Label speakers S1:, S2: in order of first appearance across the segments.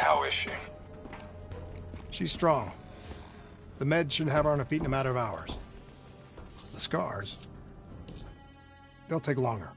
S1: How is she?
S2: She's strong. The meds should have her on her feet in a matter of hours. The scars, they'll take longer.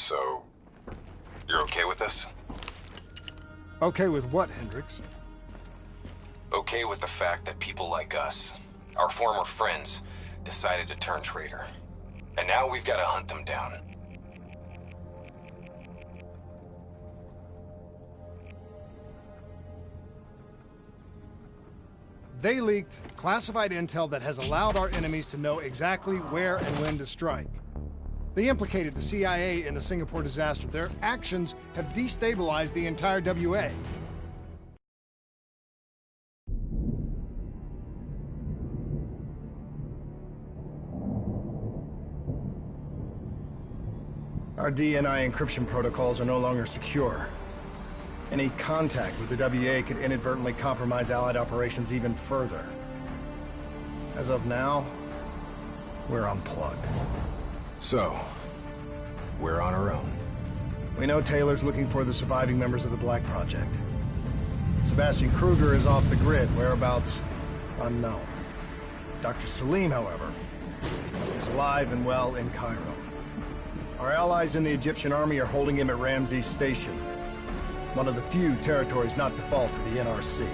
S1: So, you're okay with this?
S2: Okay with what, Hendricks?
S1: Okay with the fact that people like us, our former friends, decided to turn traitor. And now we've got to hunt them down.
S2: They leaked classified intel that has allowed our enemies to know exactly where and when to strike. They implicated the CIA in the Singapore disaster. Their actions have destabilized the entire WA. Our DNI encryption protocols are no longer secure. Any contact with the WA could inadvertently compromise Allied operations even further. As of now, we're unplugged.
S1: So, we're on our own.
S2: We know Taylor's looking for the surviving members of the Black Project. Sebastian Kruger is off the grid, whereabouts unknown. Dr. Salim, however, is alive and well in Cairo. Our allies in the Egyptian army are holding him at Ramses Station, one of the few territories not default to the NRC.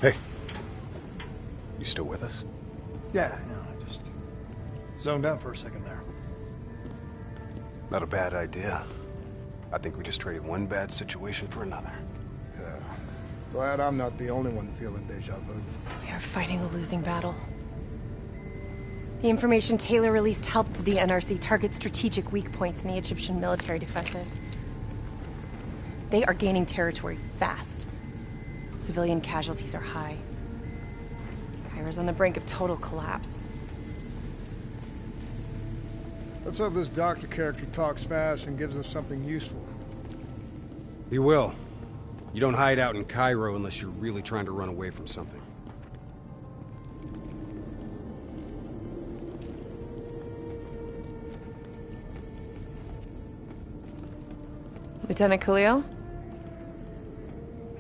S1: Hey. You still with us?
S2: Yeah, I just zoned out for a second there.
S1: Not a bad idea. I think we just traded one bad situation for another.
S2: Yeah. Glad I'm not the only one feeling deja vu.
S3: We are fighting a losing battle. The information Taylor released helped the NRC target strategic weak points in the Egyptian military defenses. They are gaining territory fast. Civilian casualties are high. Cairo's on the brink of total collapse.
S2: Let's hope this doctor character talks fast and gives us something useful.
S4: He will. You don't hide out in Cairo unless you're really trying to run away from something.
S3: Lieutenant Khalil?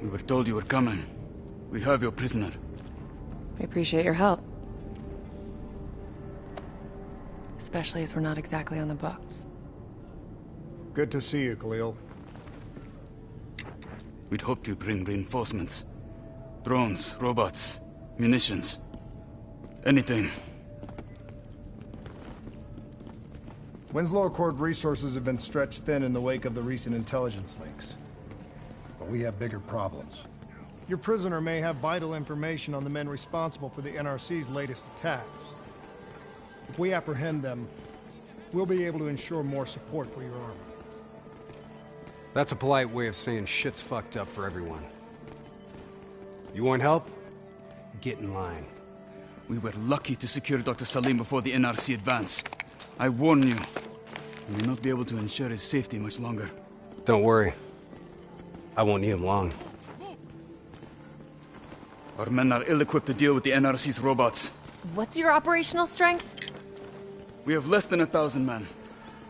S5: We were told you were coming. We have your prisoner.
S3: We appreciate your help. Especially as we're not exactly on the books.
S2: Good to see you, Khalil.
S5: We'd hoped to bring reinforcements. Drones, robots, munitions. Anything.
S2: Winslow Accord resources have been stretched thin in the wake of the recent intelligence leaks. But we have bigger problems. Your prisoner may have vital information on the men responsible for the NRC's latest attacks. If we apprehend them, we'll be able to ensure more support for your army.
S4: That's a polite way of saying shit's fucked up for everyone. You want help? Get in line.
S5: We were lucky to secure Dr. Salim before the NRC advance. I warn you, we will not be able to ensure his safety much longer.
S4: Don't worry. I won't need him long.
S5: Our men are ill-equipped to deal with the NRC's robots.
S3: What's your operational strength?
S5: We have less than 1,000 men.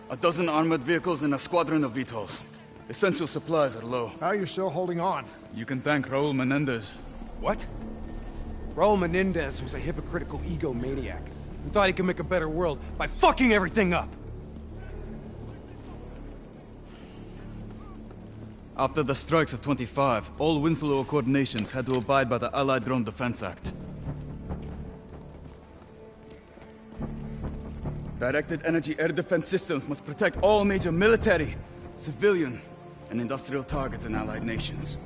S5: 12 armored vehicles and a squadron of VTOLs. Essential supplies are low.
S2: How are you still holding on?
S5: You can thank Raul Menendez.
S4: What? Raul Menendez was a hypocritical egomaniac who thought he could make a better world by fucking everything up.
S5: After the strikes of 25, all Winslow Accord nations had to abide by the Allied Drone Defense Act. Directed energy air defense systems must protect all major military, civilian, and industrial targets in Allied nations.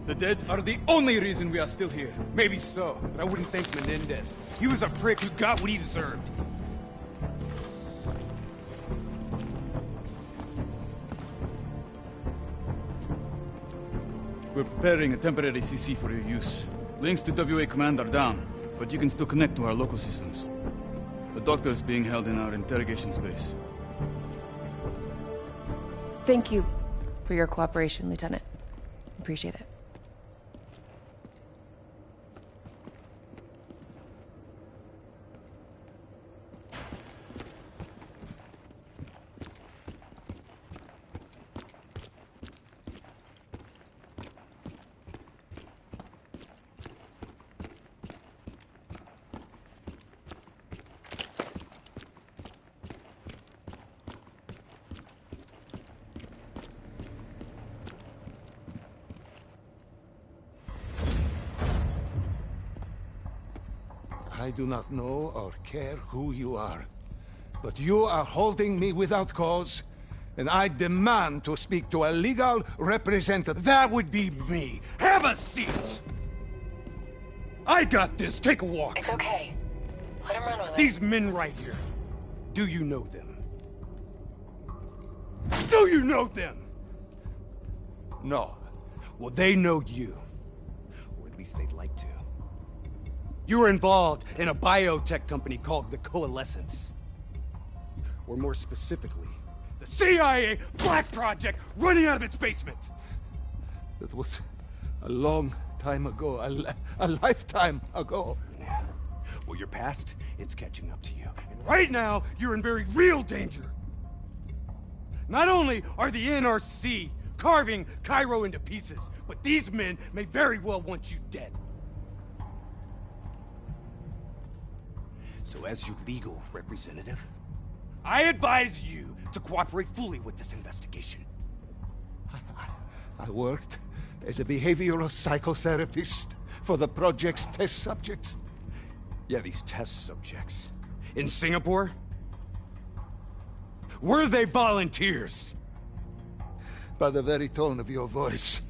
S5: The dead are the only reason we are still here.
S4: Maybe so, but I wouldn't thank Menendez. He was a prick who got what he deserved.
S5: We're preparing a temporary CC for your use. Links to WA Command are down, but you can still connect to our local systems. The doctor is being held in our interrogation space.
S3: Thank you for your cooperation, Lieutenant. Appreciate it.
S6: I do not know or care who you are, but you are holding me without cause, and I demand to speak to a legal representative.
S4: That would be me. Have a seat! I got this. Take a walk.
S3: It's okay. Let him run with it.
S4: These men right here. Do you know them? Do you know them?
S6: No.
S4: Well, they know you. Or at least they'd like to. You were involved in a biotech company called the Coalescence. Or more specifically, the CIA Black Project running out of its basement.
S6: That was a long time ago, a lifetime ago.
S4: Yeah. Well, your past, it's catching up to you. And right now, you're in very real danger. Not only are the NRC carving Cairo into pieces, but these men may very well want you dead. So as your legal representative, I advise you to cooperate fully with this investigation.
S6: I worked as a behavioral psychotherapist for the project's test subjects.
S4: Yeah, these test subjects. In Singapore? Were they volunteers?
S6: By the very tone of your voice,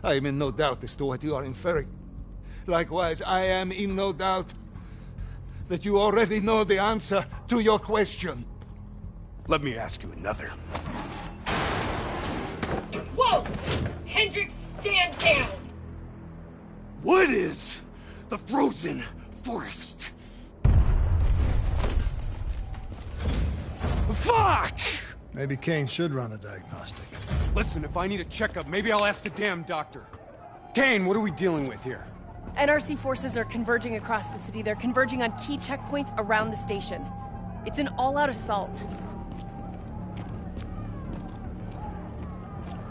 S6: I am in no doubt as to what you are inferring. Likewise, I am in no doubt that you already know the answer to your question.
S4: Let me ask you another.
S7: Whoa! Hendricks, stand down!
S4: What is the frozen forest? Fuck!
S2: Maybe Kane should run a diagnostic.
S4: Listen, if I need a checkup, maybe I'll ask the damn doctor. Kane, what are we dealing with here?
S3: NRC forces are converging across the city. They're converging on key checkpoints around the station. It's an all-out assault.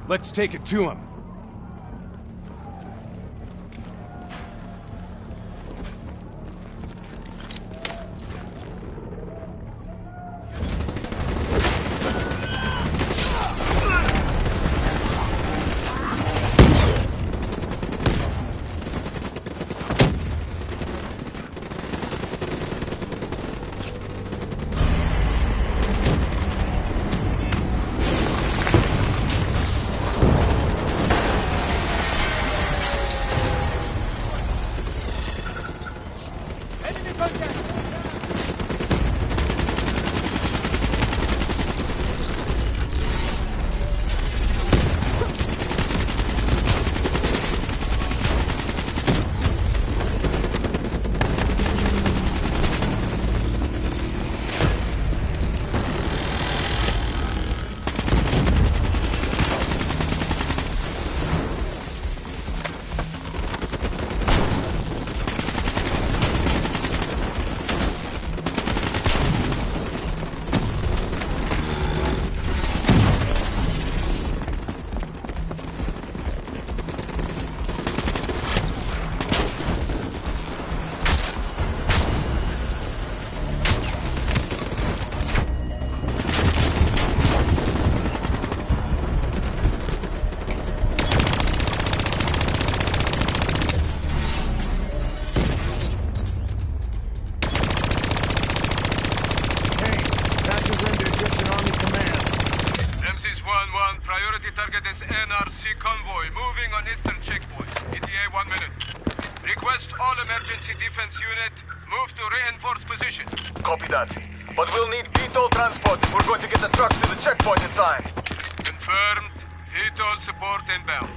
S4: Let's take it to him.
S8: Priority target is NRC convoy moving on eastern checkpoint. ETA 1 minute. Request all emergency defense unit move to reinforced position.
S9: Copy that. But we'll need VTOL transport if we're going to get the trucks to the checkpoint in time.
S8: Confirmed. VTOL support inbound.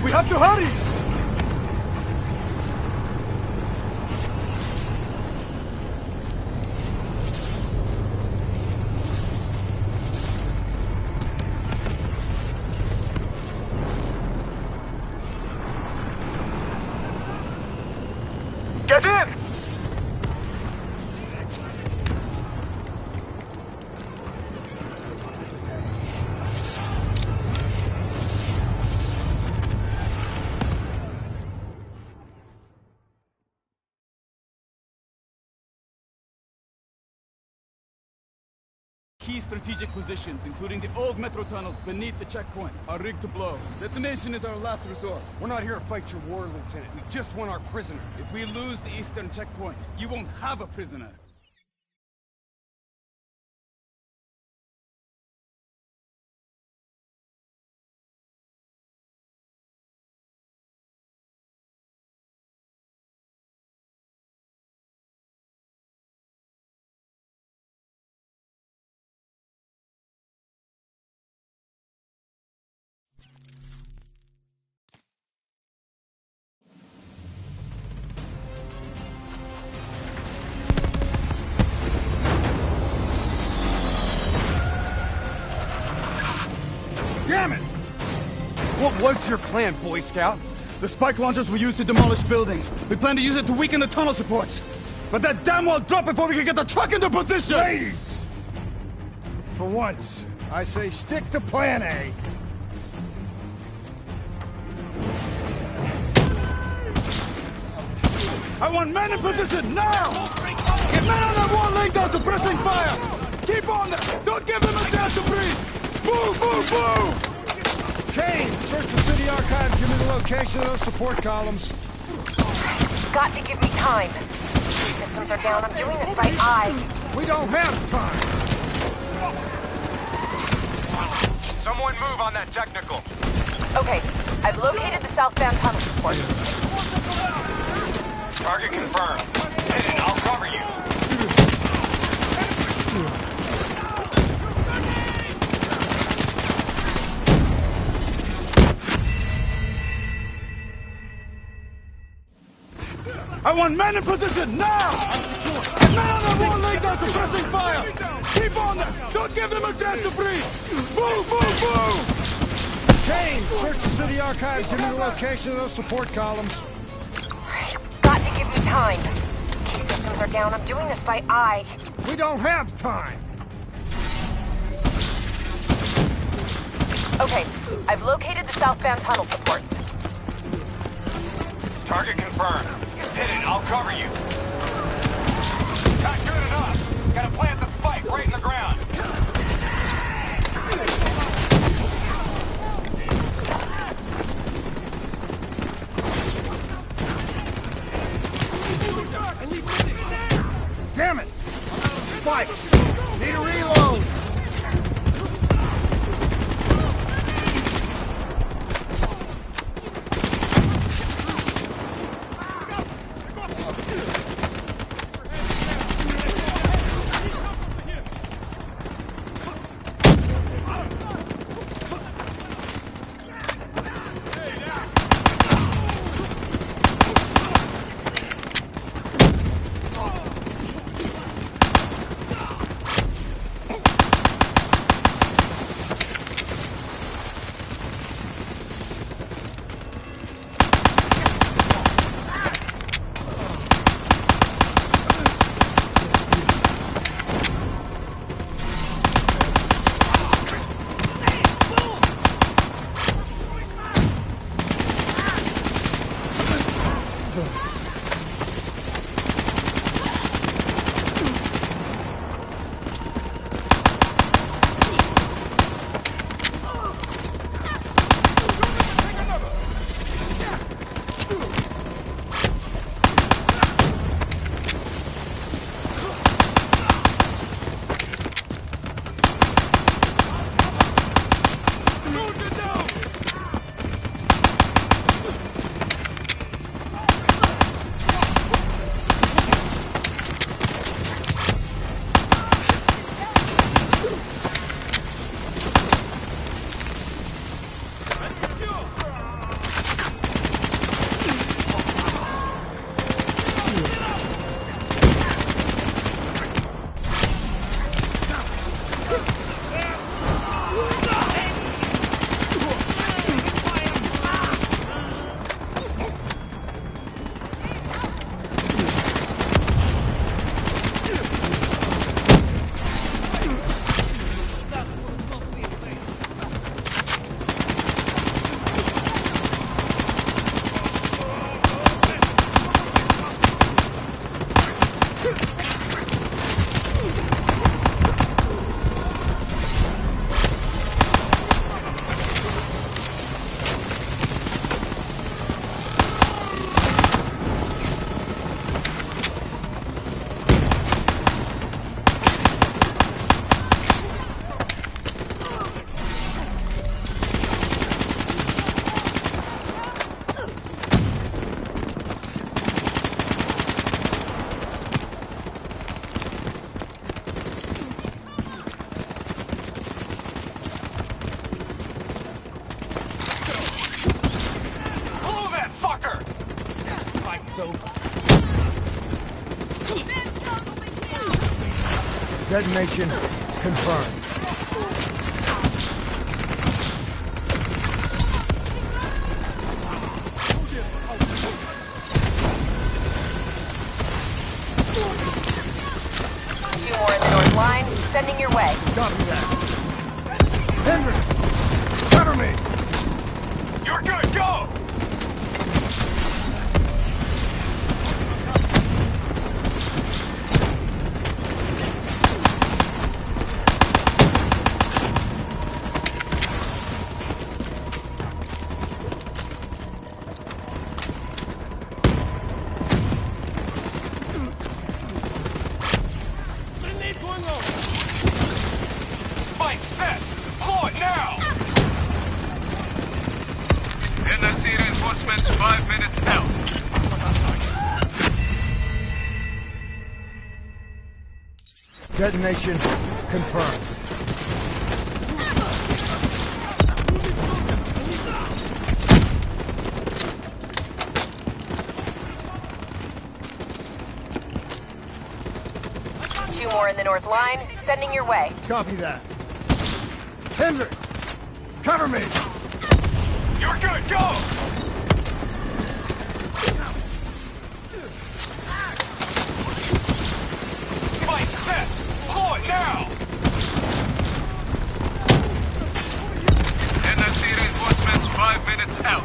S4: We have to hurry!
S9: Get in!
S5: Key strategic positions, including the old metro tunnels beneath the checkpoint, are rigged to blow. Detonation is our last resort.
S4: We're not here to fight your war, Lieutenant. We just want our prisoner.
S5: If we lose the eastern checkpoint, you won't have a prisoner.
S4: Damn it! What was your plan, Boy Scout?
S5: The spike launchers were used to demolish buildings. We plan to use it to weaken the tunnel supports. But that damn well dropped before we can get the truck into position!
S2: Ladies! For once, I say stick to plan A.
S5: I want men in position, now! Get men on that wall laying down suppressing fire! Keep on there! Don't give them a chance to breathe! Move, move, move!
S2: Kane, search the city archives. Give me the location of those support columns.
S3: Got to give me time. These systems are down. I'm doing this by eye.
S2: We don't have time.
S1: Someone move on that technical.
S3: Okay, I've located the southbound tunnel supports.
S1: Target confirmed. Hit it, I'll cover you.
S5: I want men in position, now! Men on the wall, lay down, suppressing fire! Keep on them! Don't give them a chance to breathe! Move, move, move!
S2: Kane, search the city archives. Give me the location of those support columns.
S3: You've got to give me time. Key systems are down. I'm doing this by eye.
S2: We don't have time.
S3: Okay, I've located the southbound tunnel supports.
S1: Target confirmed. Hit it, I'll cover you. Not good enough. Gotta plant the spike right in the ground.
S2: Damn it! Spikes! Need a reload! Detonation confirmed.
S3: Two more in the north line, sending your way.
S2: Copy that. Hendricks, cover me.
S1: You're good, go! Spike set! Pull it now!
S8: NRC reinforcements 5 minutes out.
S2: Detonation confirmed.
S3: 2 more in the north line. Sending your way.
S2: Copy that. Hendrik! Cover me!
S1: You're good, go! Fight set! Pull it now!
S8: NRC reinforcements 5 minutes out.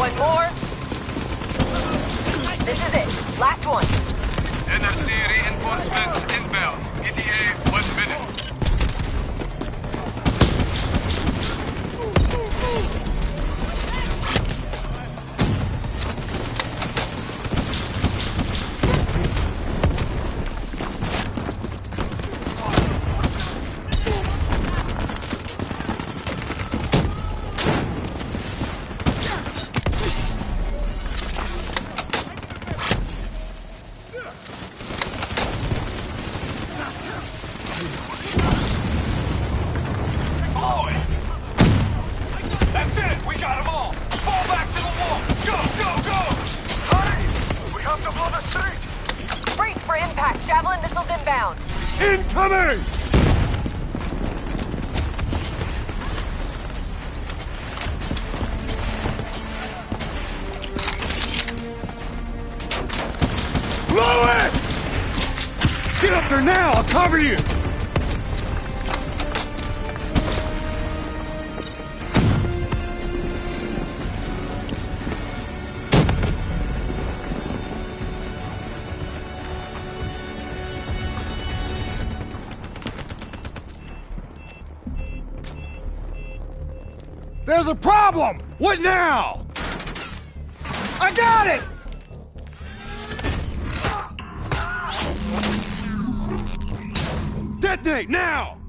S3: One more. This is it. Last one.
S8: NRC reinforcements inbound. ETA 1 minute.
S3: Javelin missiles inbound.
S4: Incoming! Blow it! Get up there now! I'll cover you!
S2: There's a problem!
S4: What now?
S2: I got it!
S4: Detonate now!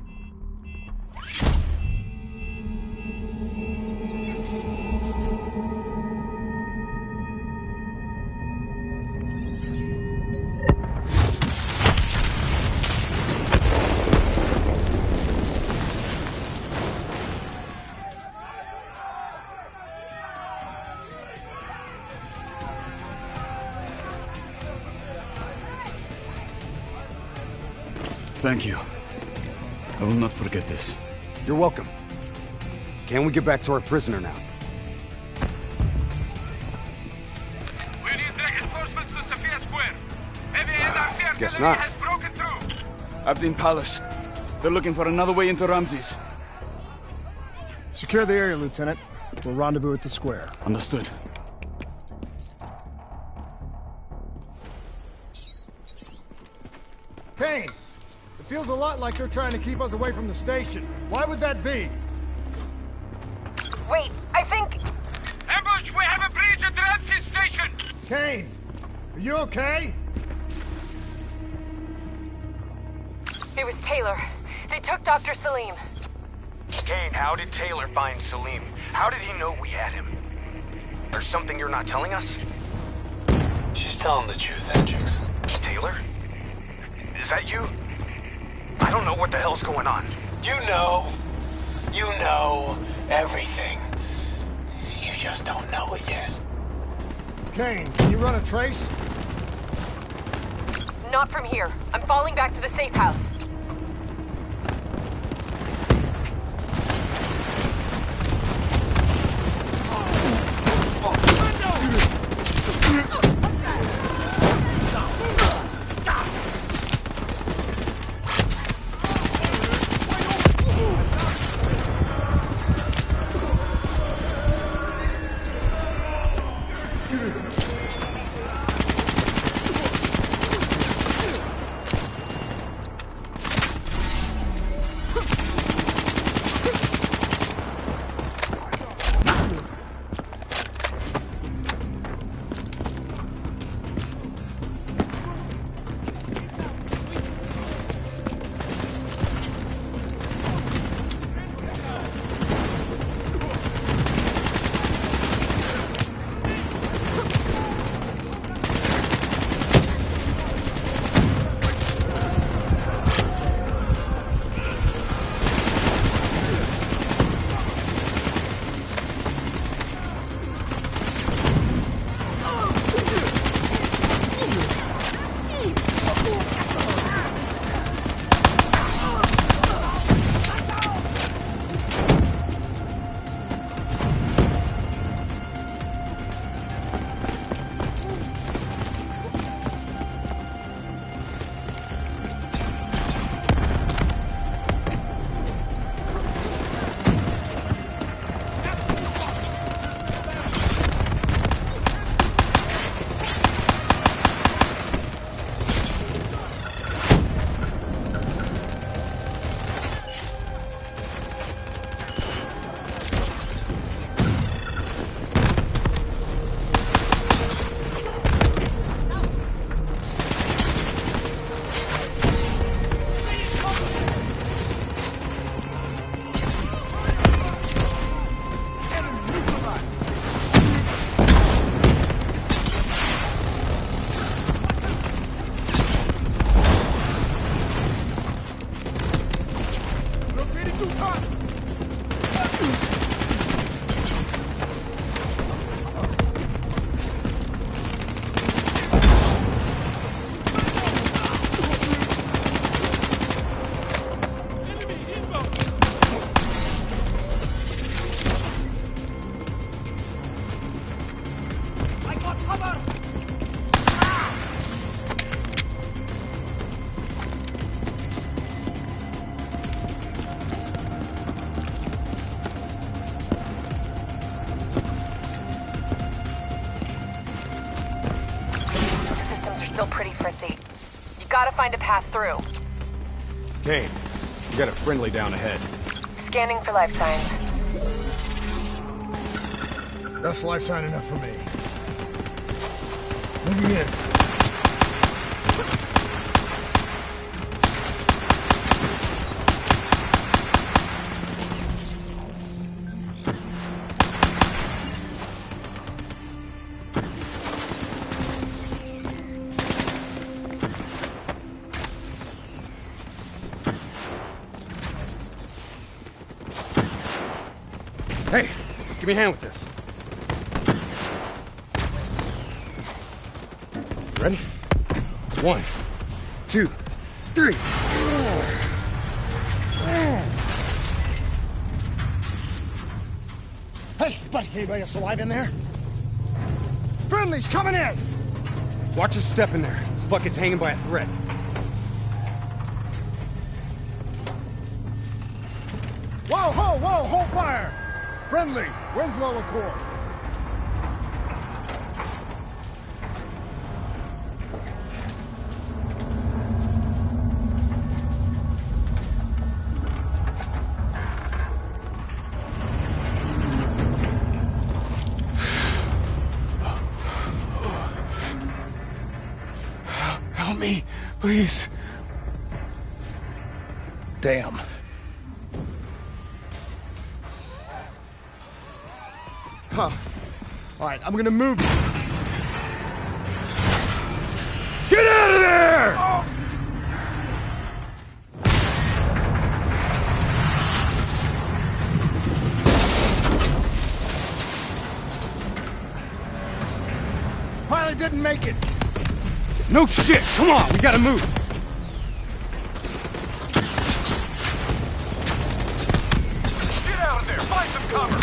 S5: Thank you. I will not forget this.
S4: You're welcome. Can we get back to our prisoner now?
S8: We need reinforcements to Sophia Square. Heavy NRC
S4: Guess
S8: artillery
S4: not.
S8: has broken through.
S5: Abdin Palace. They're looking for another way into Ramses.
S2: Secure the area, Lieutenant. We'll rendezvous at the square.
S5: Understood.
S2: Kane! It feels a lot like they're trying to keep us away from the station. Why would that be?
S3: Wait, I think...
S8: Ambush! We have a breach at Ramses Station!
S2: Kane! Are you okay?
S3: It was Taylor. They took Dr. Salim.
S10: Kane, how did Taylor find Salim? How did he know we had him? There's something you're not telling us?
S1: She's telling the truth, Hendricks.
S10: Taylor? Is that you? I don't know what the hell's going on.
S1: You know. You know everything. You just don't know it yet.
S2: Kane, can you run a trace?
S3: Not from here. I'm falling back to the safe house. still pretty fritzy. You gotta find a path through.
S4: Kane, you got a friendly down ahead.
S3: Scanning for life signs.
S2: That's life sign enough for me. Moving in.
S4: Hey, give me a hand with this. Ready? 1, 2, 3.
S2: Hey, buddy, anybody else alive in there? Friendly's coming in!
S4: Watch your step in there. This bucket's hanging by a thread.
S2: Whoa, hold fire! Friendly, Winslow Accord.
S4: Help me, please.
S2: Damn. Huh. All right, I'm gonna move you.
S4: Get out of there!
S2: Oh. Pilot didn't make it.
S4: No shit! Come on, we gotta move.
S9: Get out of there! Find some cover!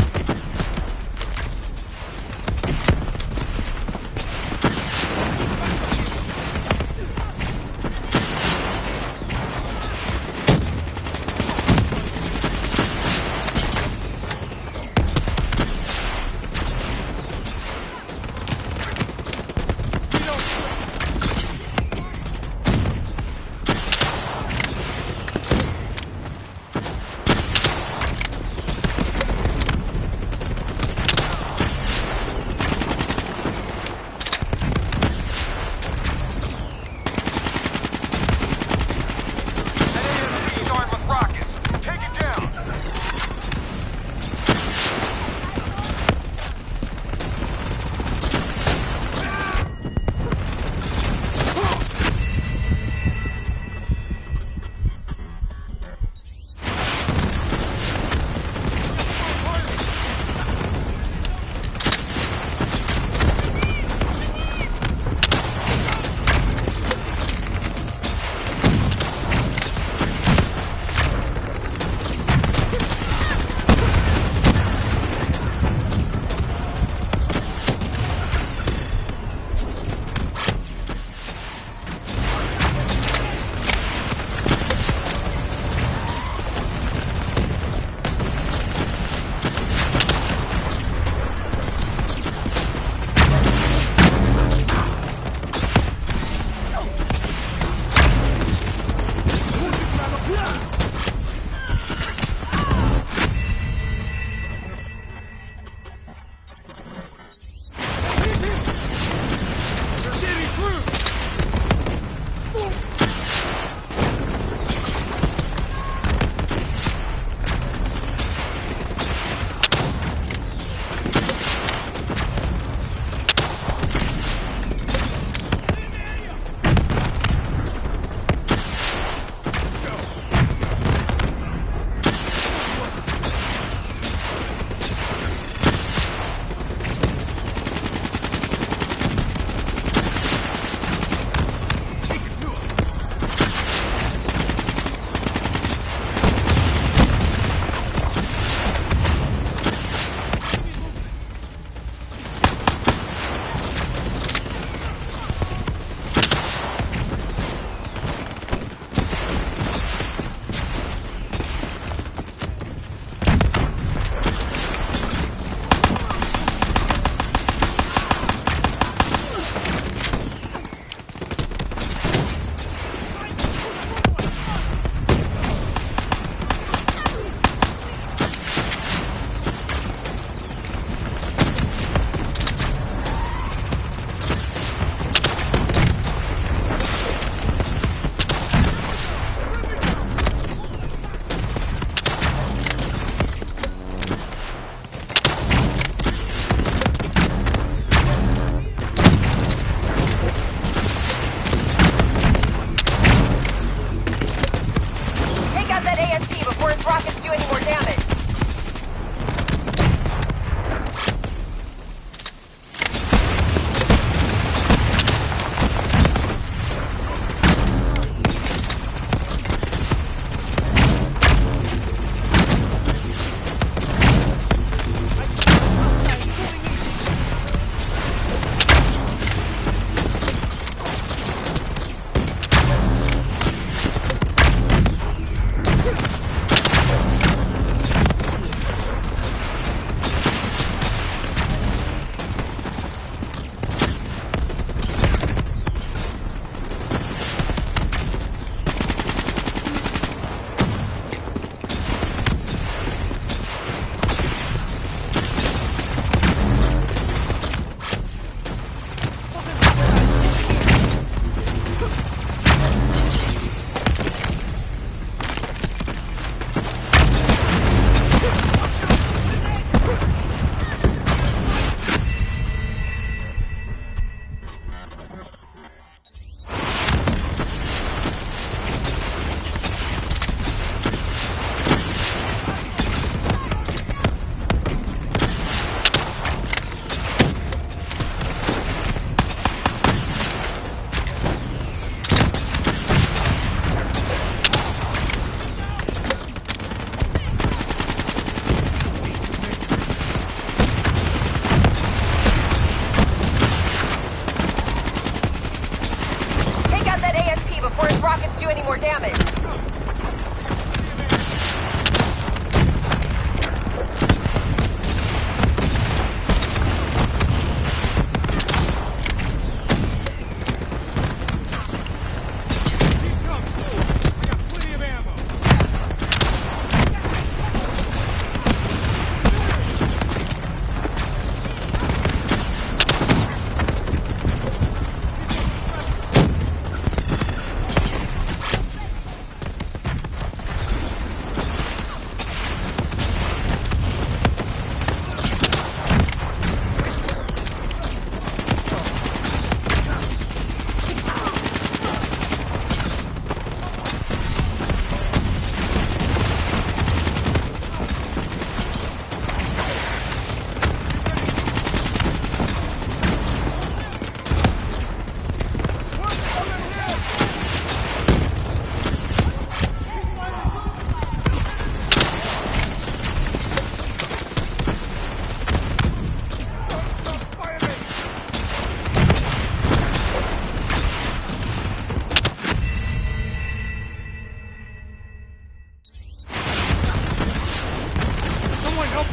S11: That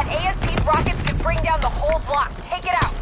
S11: ASP's rockets could bring down the whole block. Take it out.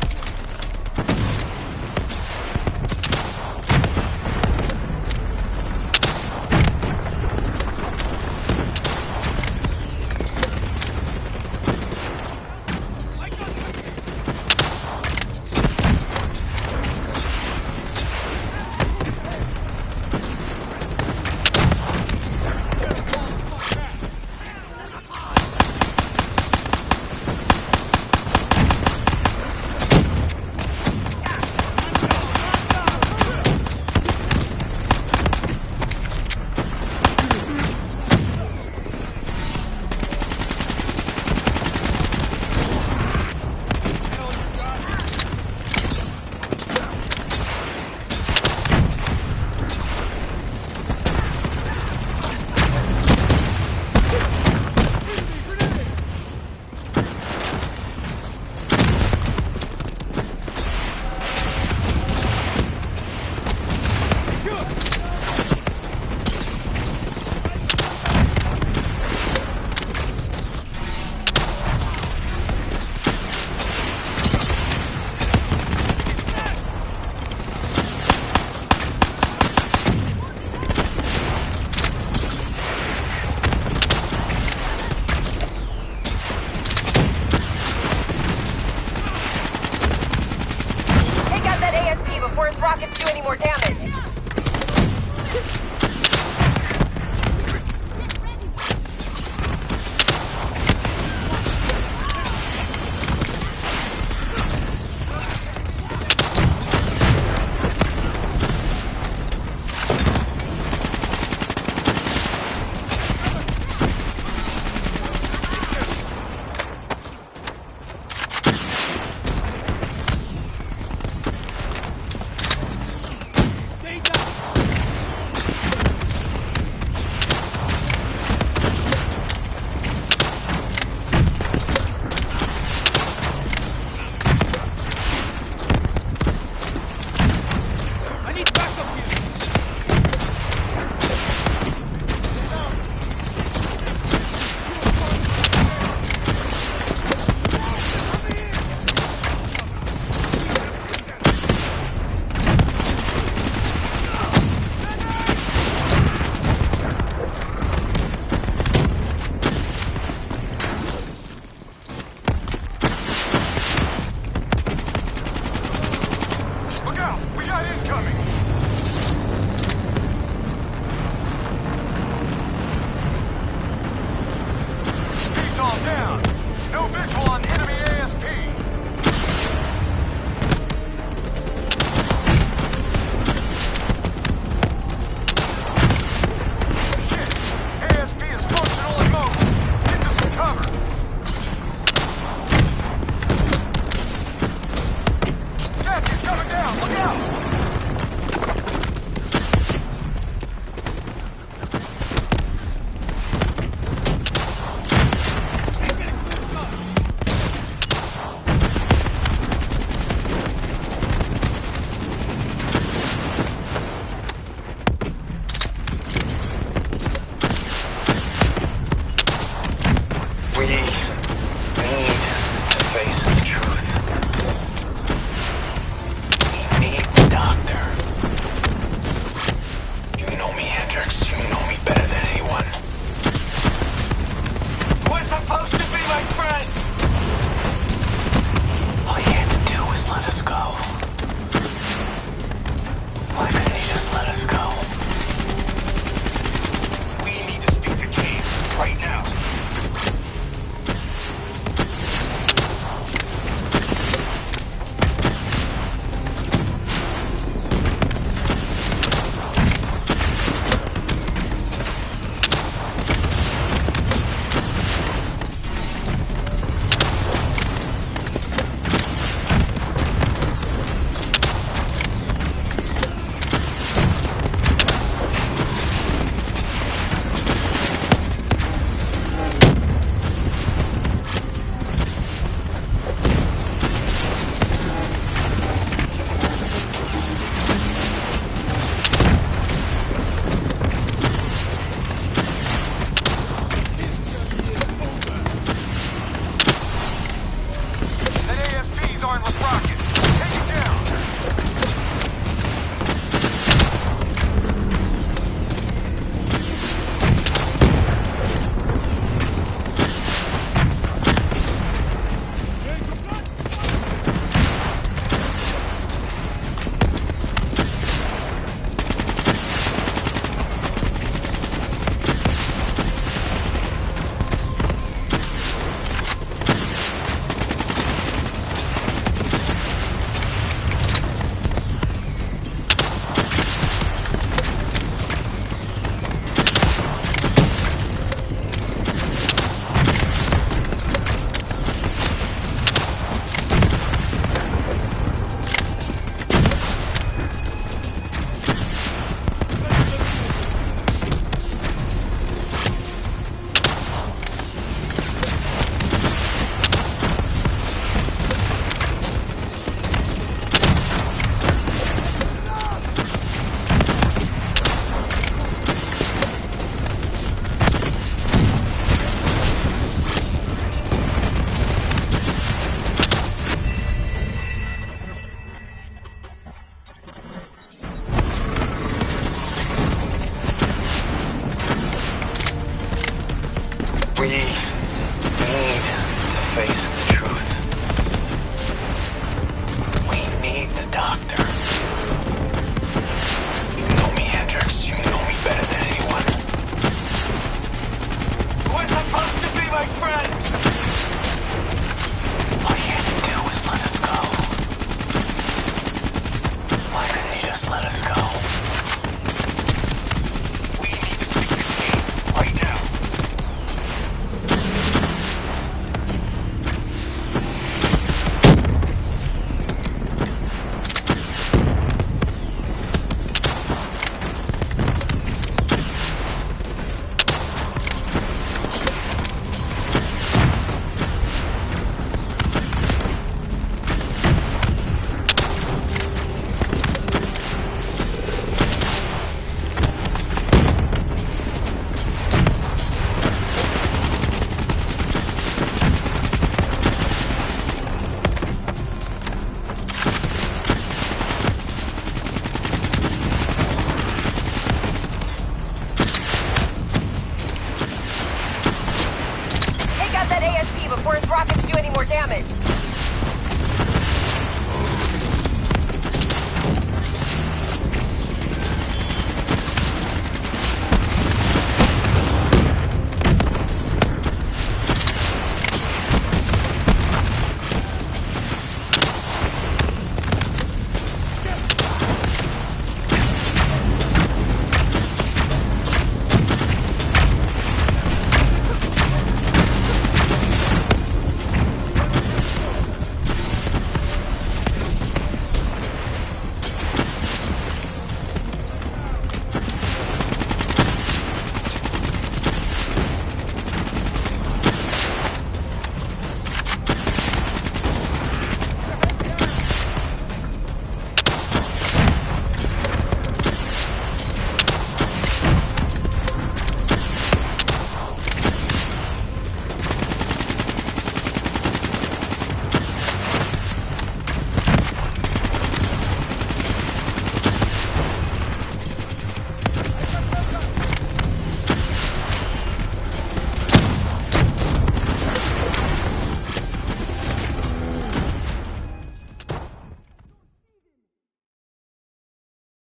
S1: We need to face the truth. We need the doctor. You know me, Hendricks. You know me better than anyone.
S9: We're supposed to be my friend!
S1: All you had to do was let us go. Why couldn't you just let us go? We need to speak to Kane right now.
S11: Before his rockets do any more damage.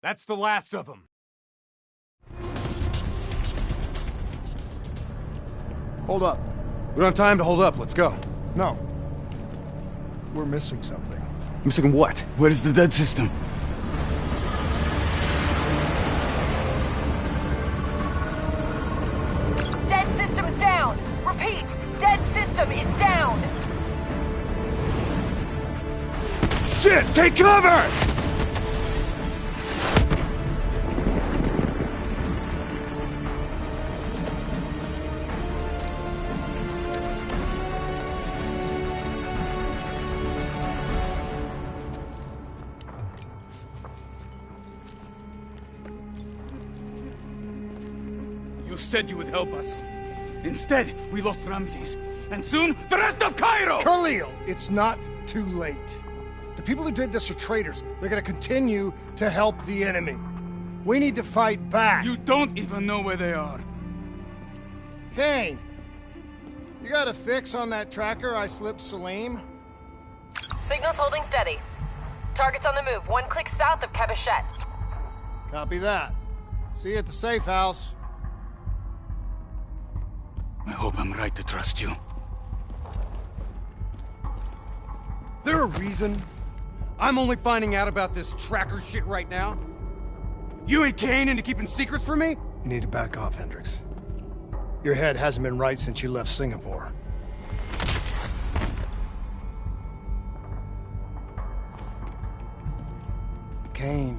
S4: That's the last of them.
S2: Hold up.
S4: We don't have time to hold up. Let's go.
S2: No. We're missing something.
S4: Missing what?
S5: Where is the dead system?
S11: Dead system's down! Repeat, dead system is down!
S4: Shit! Take cover!
S5: You said you would help us. Instead, we lost Ramses. And soon, the rest of Cairo!
S2: Khalil, it's not too late. The people who did this are traitors. They're gonna continue to help the enemy. We need to fight back.
S5: You don't even know where they are.
S2: Kane, you got a fix on that tracker I slipped Salim?
S11: Signal's holding steady. Target's on the move, 1 click south of Cabochette.
S2: Copy that. See you at the safe house.
S5: I hope I'm right to trust you.
S4: There a reason I'm only finding out about this tracker shit right now? You and Kane into keeping secrets from me?
S2: You need to back off, Hendricks. Your head hasn't been right since you left Singapore. Kane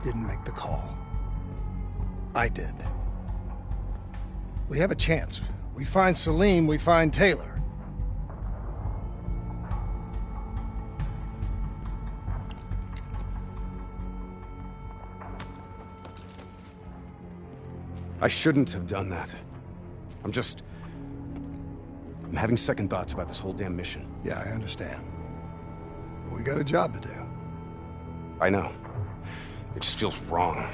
S2: didn't make the call. I did. We have a chance. We find Salim, we find Taylor.
S4: I shouldn't have done that. I'm having second thoughts about this whole damn mission.
S2: Yeah, I understand. We got a job to do.
S4: I know. It just feels wrong.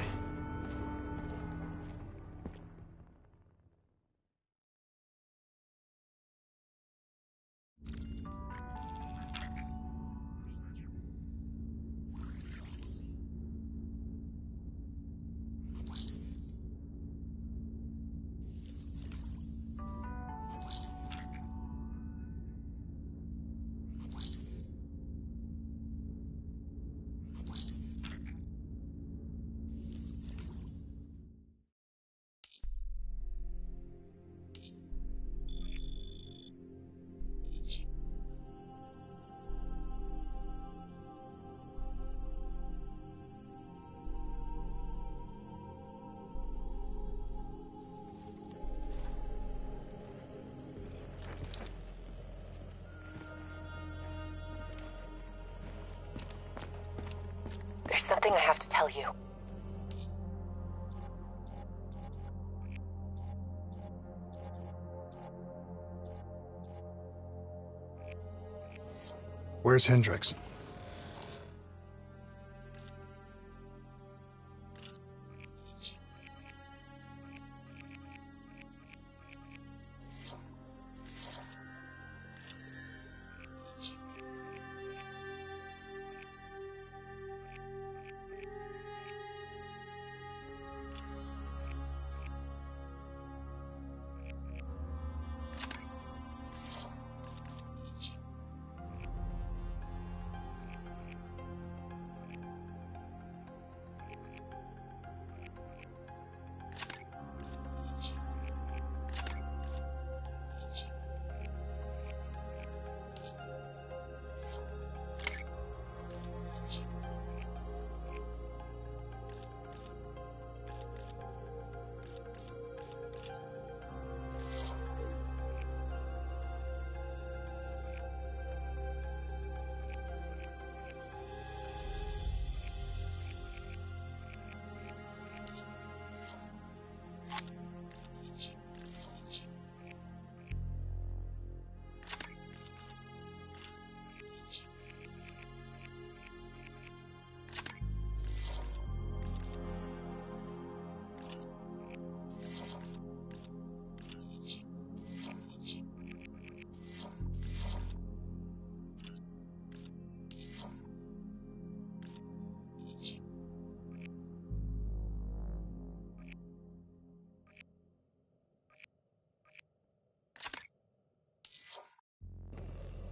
S11: something I have to tell you.
S2: Where's Hendricks?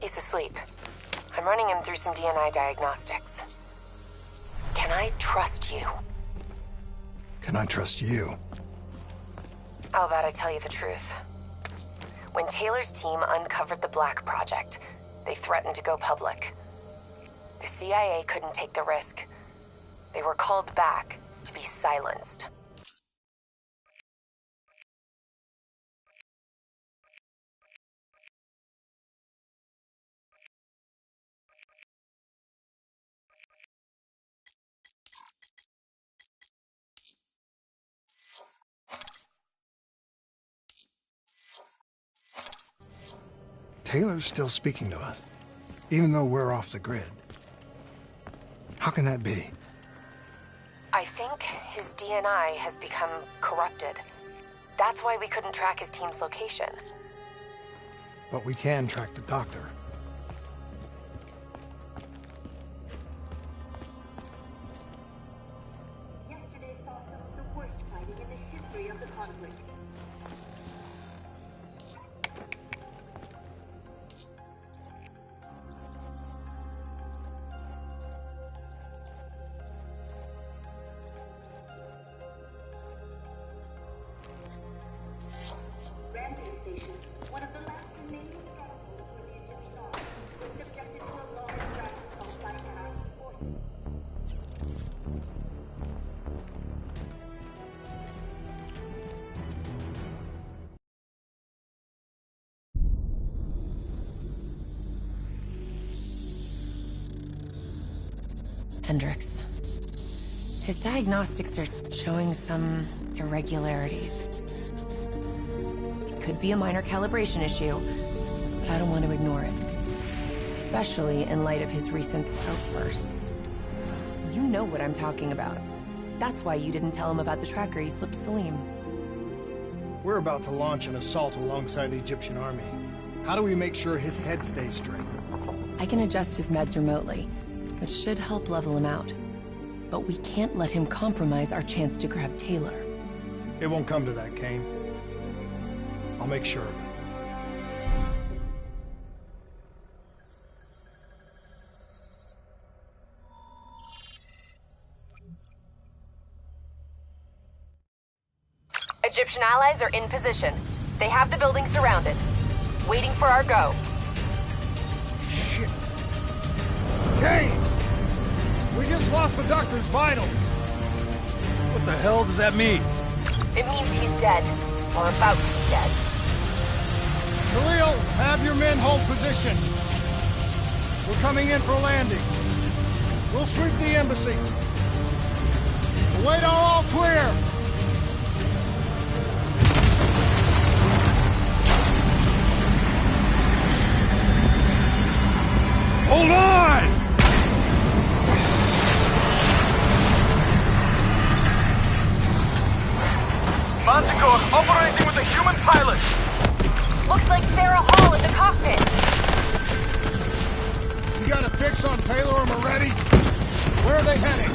S11: He's asleep. I'm running him through some DNI diagnostics. Can I trust you?
S2: Can I trust you?
S11: How about I tell you the truth? When Taylor's team uncovered the Black Project, they threatened to go public. The CIA couldn't take the risk. They were called back to be silenced.
S2: Taylor's still speaking to us, even though we're off the grid. How can that be?
S11: I think his DNI has become corrupted. That's why we couldn't track his team's location.
S2: But we can track the doctor.
S7: Yesterday saw some of the worst fighting in the history of the conflict. One of the last remaining strongholds for the Egyptian army was subjected to a long draft assault by NRC forces.
S11: Hendricks. His diagnostics are showing some irregularities. Could be a minor calibration issue, but I don't want to ignore it. Especially in light of his recent outbursts. You know what I'm talking about. That's why you didn't tell him about the tracker he slipped Salim.
S2: We're about to launch an assault alongside the Egyptian army. How do we make sure his head stays straight?
S11: I can adjust his meds remotely, which should help level him out. But we can't let him compromise our chance to grab Taylor.
S2: It won't come to that, Kane. I'll make sure of it.
S11: Egyptian allies are in position. They have the building surrounded. Waiting for our go.
S2: Shit. Kane! We just lost the doctor's vitals.
S4: What the hell does that mean?
S11: It means he's dead. Or about to be dead.
S2: Khalil, have your men hold position. We're coming in for landing. We'll sweep the embassy. Wait, all clear!
S4: Hold on!
S9: Manticore operating with a human pilot.
S11: Looks like Sarah Hall in the cockpit.
S2: You got a fix on Taylor and Moretti? Where are they heading?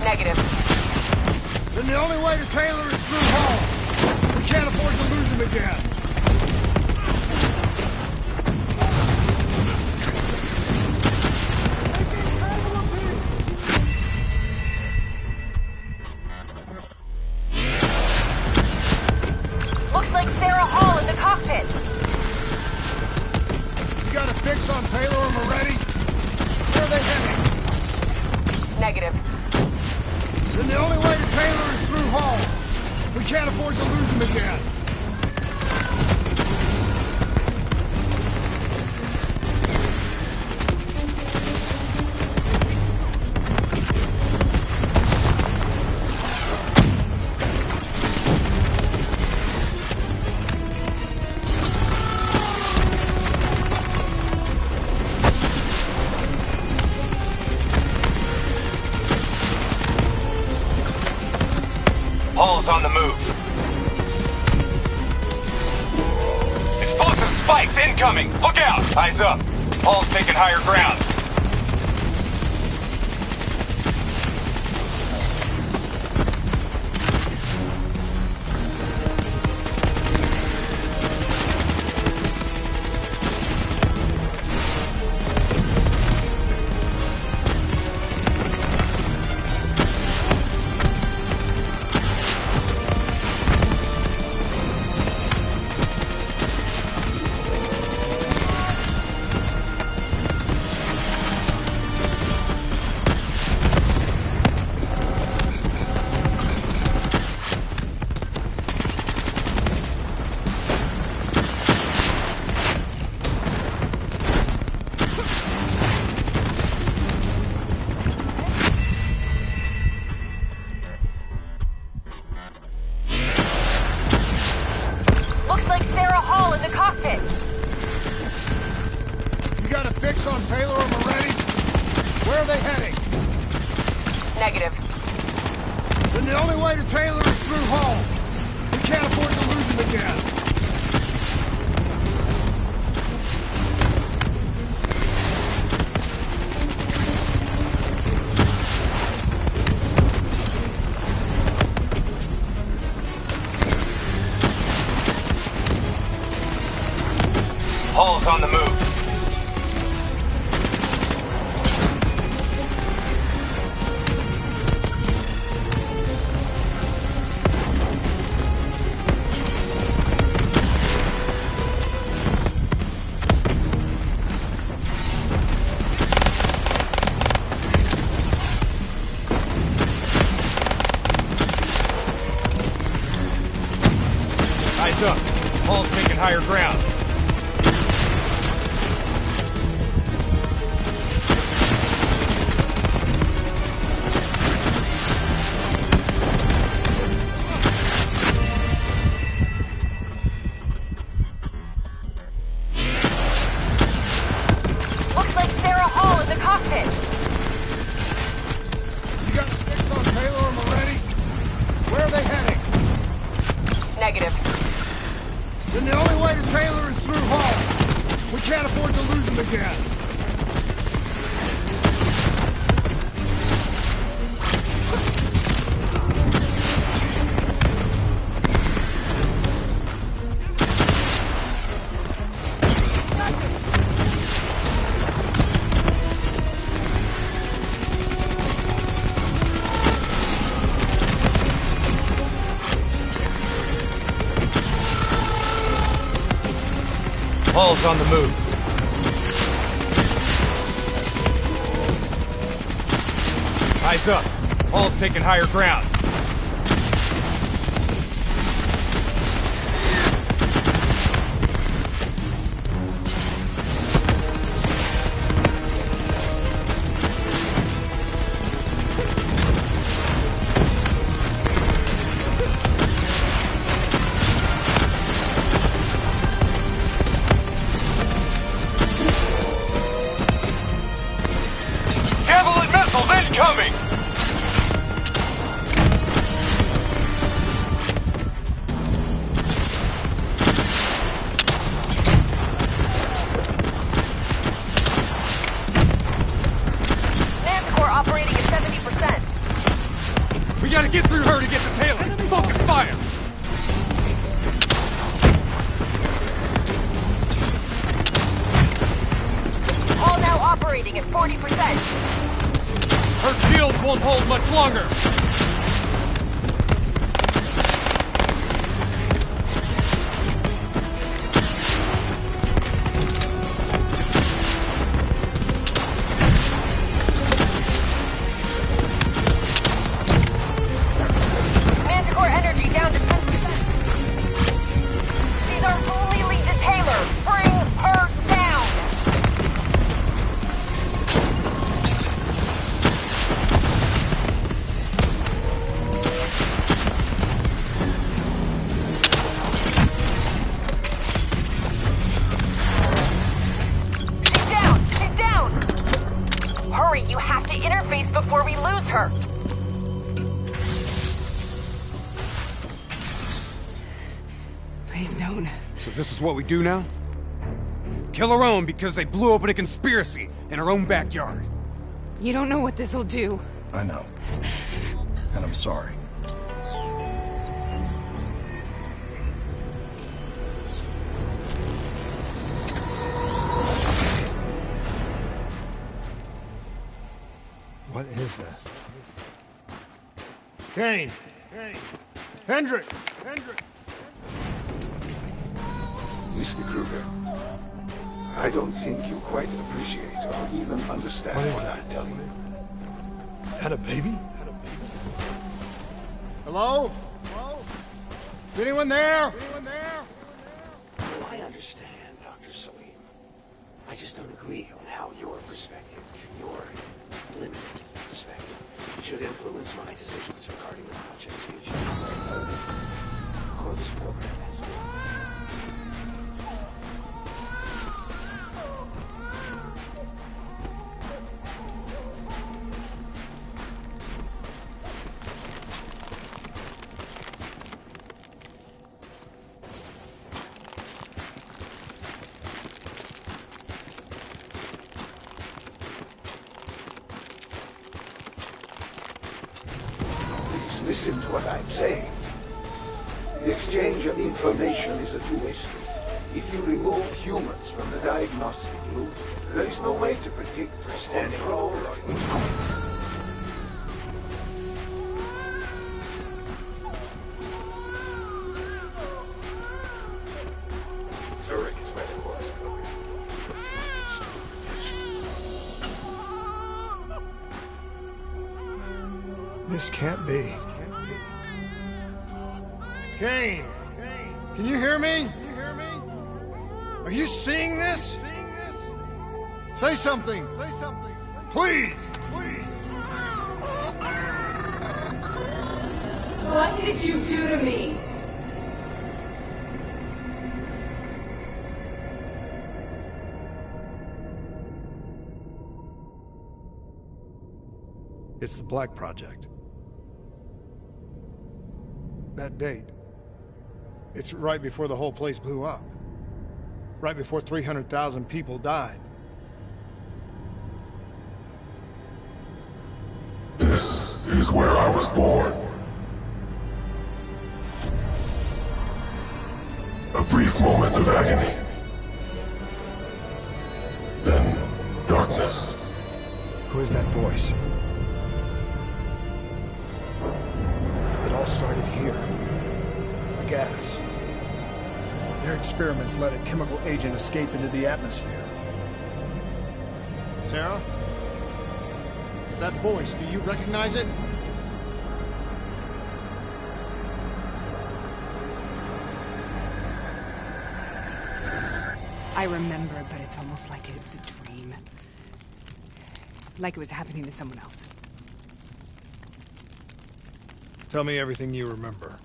S11: Negative.
S2: Then the only way to Taylor is through Hall. We can't afford to lose him again.
S11: Looks like Sarah Hall in the cockpit.
S2: You got a fix on Taylor and Moretti? Where are they heading?
S11: Negative.
S2: Then the only way to Taylor is through Hall. We can't afford to lose him again.
S1: Hall's on the move. Explosive spikes incoming! Look out! Eyes up. Hall's taking higher ground.
S11: Looks like Sarah Hall in the cockpit.
S2: You got a fix on Taylor and Moretti? Where are they heading?
S11: Negative.
S2: Then the only way to Taylor is through Hall. We can't afford to lose him again.
S1: Hall's on the move. Eyes up. Hall's taking higher ground.
S11: Looks like Sarah Hall in the cockpit.
S2: You got a fix on Taylor and Moretti? Where are they heading?
S11: Negative.
S2: Then the only way to Taylor is through Hall. We can't afford to lose him again.
S1: Hall's on the move. Eyes up. Hall's taking higher ground.
S11: edge!
S4: Her shields won't hold much longer!
S11: Before we lose her.
S12: Please don't.
S4: So this is what we do now? Kill our own because they blew open a conspiracy in our own backyard.
S12: You don't know what this'll do.
S2: I know. And I'm sorry. What is this? Kane! Hendrik!
S6: Mr. Kruger, I don't think you quite appreciate or even understand what I'm telling you.
S2: Is that a baby? Hello? Is anyone there?
S13: I understand, Dr. Salim. I just don't agree on how your perspective, your limited perspective, should influence my decisions regarding the project's future. Or this program has been. Listen to what I'm saying. The exchange of information is a two-way street. If you remove humans from the diagnostic loop, there is no way to predict or control. Zurich is where it was, Chloe. It's true.
S2: This can't be. Kane! Can you hear me? Are you seeing this? Say something! Please!
S12: What did you do to me?
S2: It's the Black Project. That date. It's right before the whole place blew up. Right before 300,000 people died.
S14: This is where I was born. A brief moment of agony. Then darkness.
S2: Who is that voice? It all started here. The gas. Their experiments let a chemical agent escape into the atmosphere. Sarah? That voice, do you recognize it?
S12: I remember, but it's almost like it was a dream. Like it was happening to someone else.
S2: Tell me everything you remember.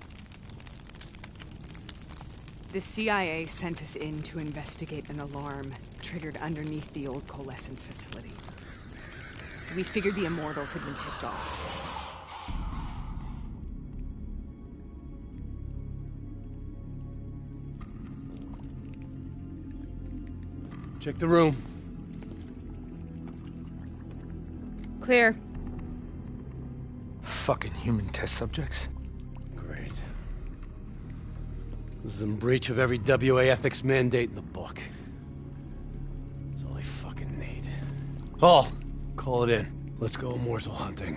S12: The CIA sent us in to investigate an alarm triggered underneath the old coalescence facility. We figured the Immortals had been tipped off.
S4: Check the room.
S12: Clear.
S15: Fucking human test subjects.
S4: Great. This is in breach of every WA ethics mandate in the book. That's all they fucking need. Oh,
S2: Call it in. Let's go immortal hunting.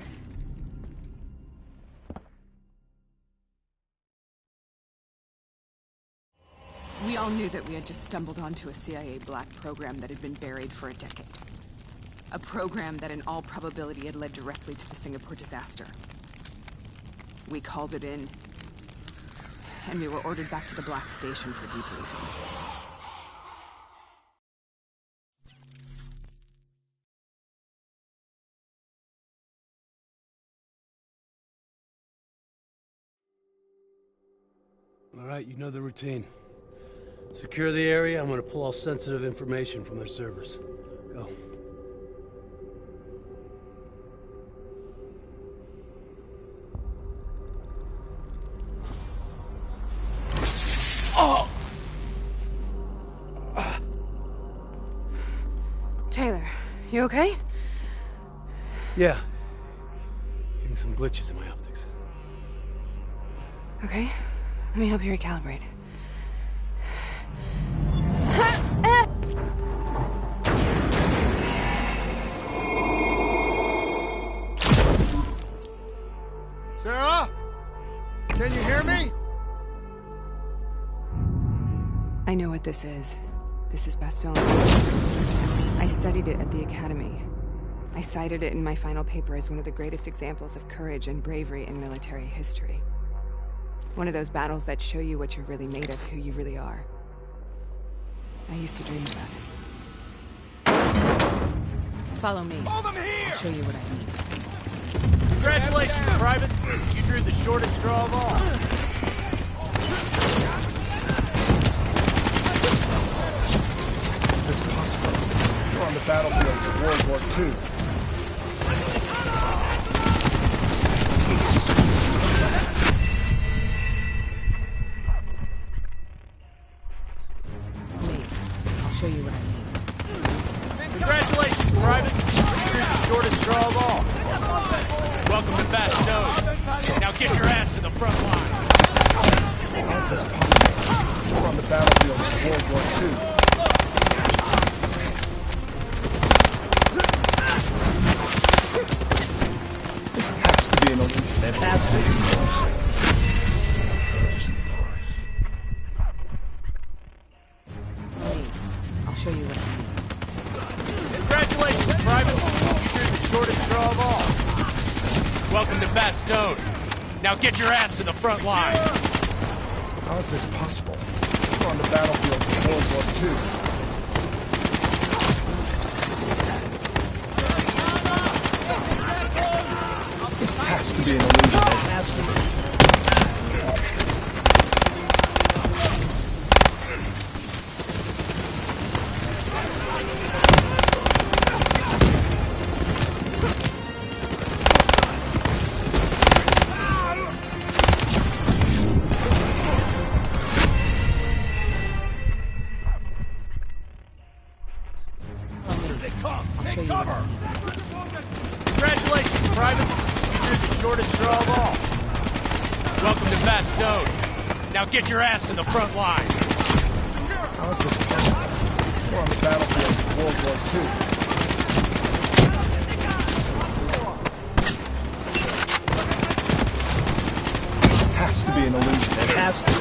S12: We all knew that we had just stumbled onto a CIA black program that had been buried for a decade. A program that in all probability had led directly to the Singapore disaster. We called it in, and we were ordered back to the Black Station for debriefing.
S2: All right, you know the routine. Secure the area. I'm gonna pull all sensitive information from their servers. Go.
S12: Oh! Taylor, you okay?
S2: Yeah. Getting some glitches in my optics.
S12: Okay, let me help you recalibrate.
S2: Sarah? Can you hear me?
S12: I know what this is. This is Bastion. I studied it at the Academy. I cited it in my final paper as one of the greatest examples of courage and bravery in military history. One of those battles that show you what you're really made of, who you really are. I used to dream about it. Follow me.
S9: Hold them here!
S12: I'll show you what I mean.
S9: Congratulations, Private. You drew the shortest straw of all.
S2: Is this possible? We're on the battlefield of World War II.
S12: I'll show you what I mean.
S9: Congratulations, Private. You drew the shortest straw of all. Welcome to Bastion. Now get your ass to the front line.
S2: How is this possible? We're on the battlefield of World War II. This has to be an illusion. It has to be.
S12: I'll show you what I mean.
S9: Congratulations, Private. You drew the shortest straw of all. Welcome to Bastion. Now get your ass to the front line.
S2: How is this possible? We're on the battlefield of World War II. This has to be an illusion. It has to be.
S9: Congratulations, Private. You drew the shortest straw of all. Welcome to Bastion. Now get your ass to the front line.
S2: How is this possible? We're on the battlefield of World War II. This has to be an illusion. It has to be.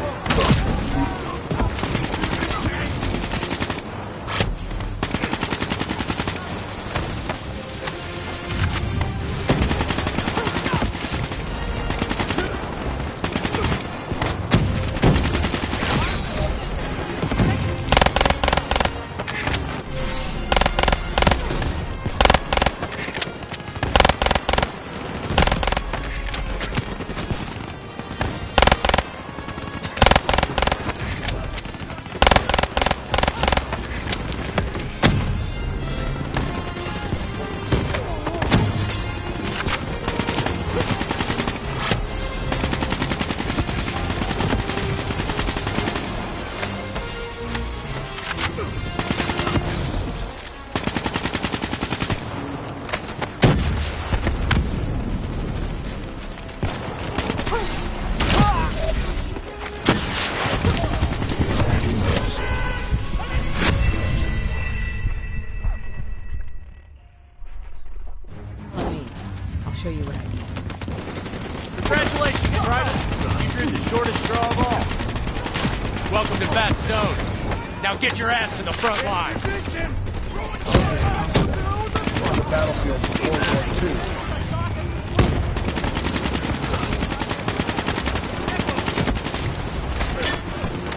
S9: Welcome to Bastogne. Now get your ass to the front line.
S2: How is this possible? It's a battlefield of World War II.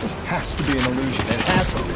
S2: This has to be an illusion. It has to be.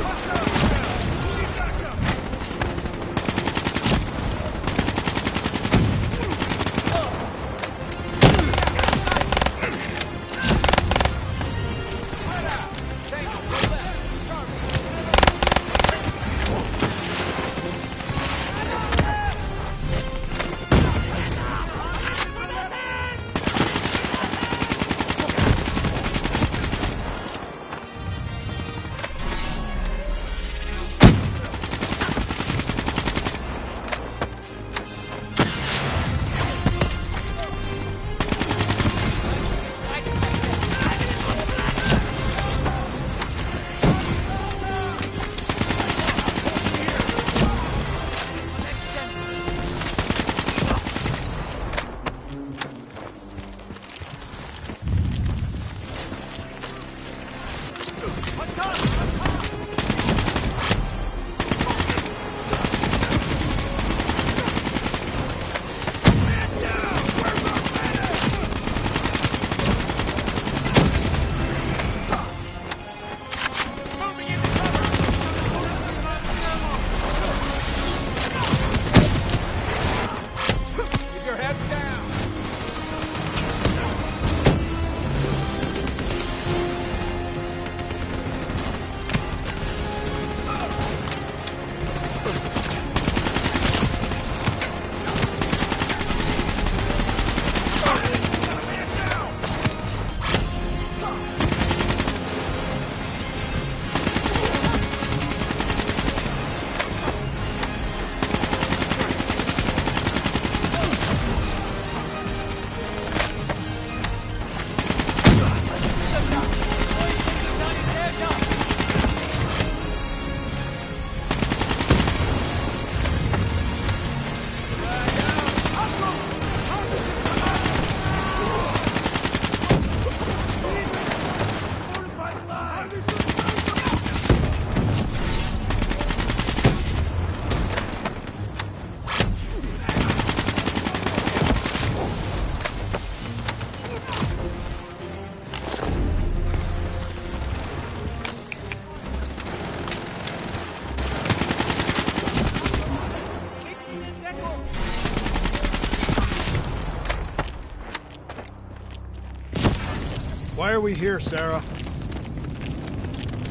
S2: Why are we here, Sarah?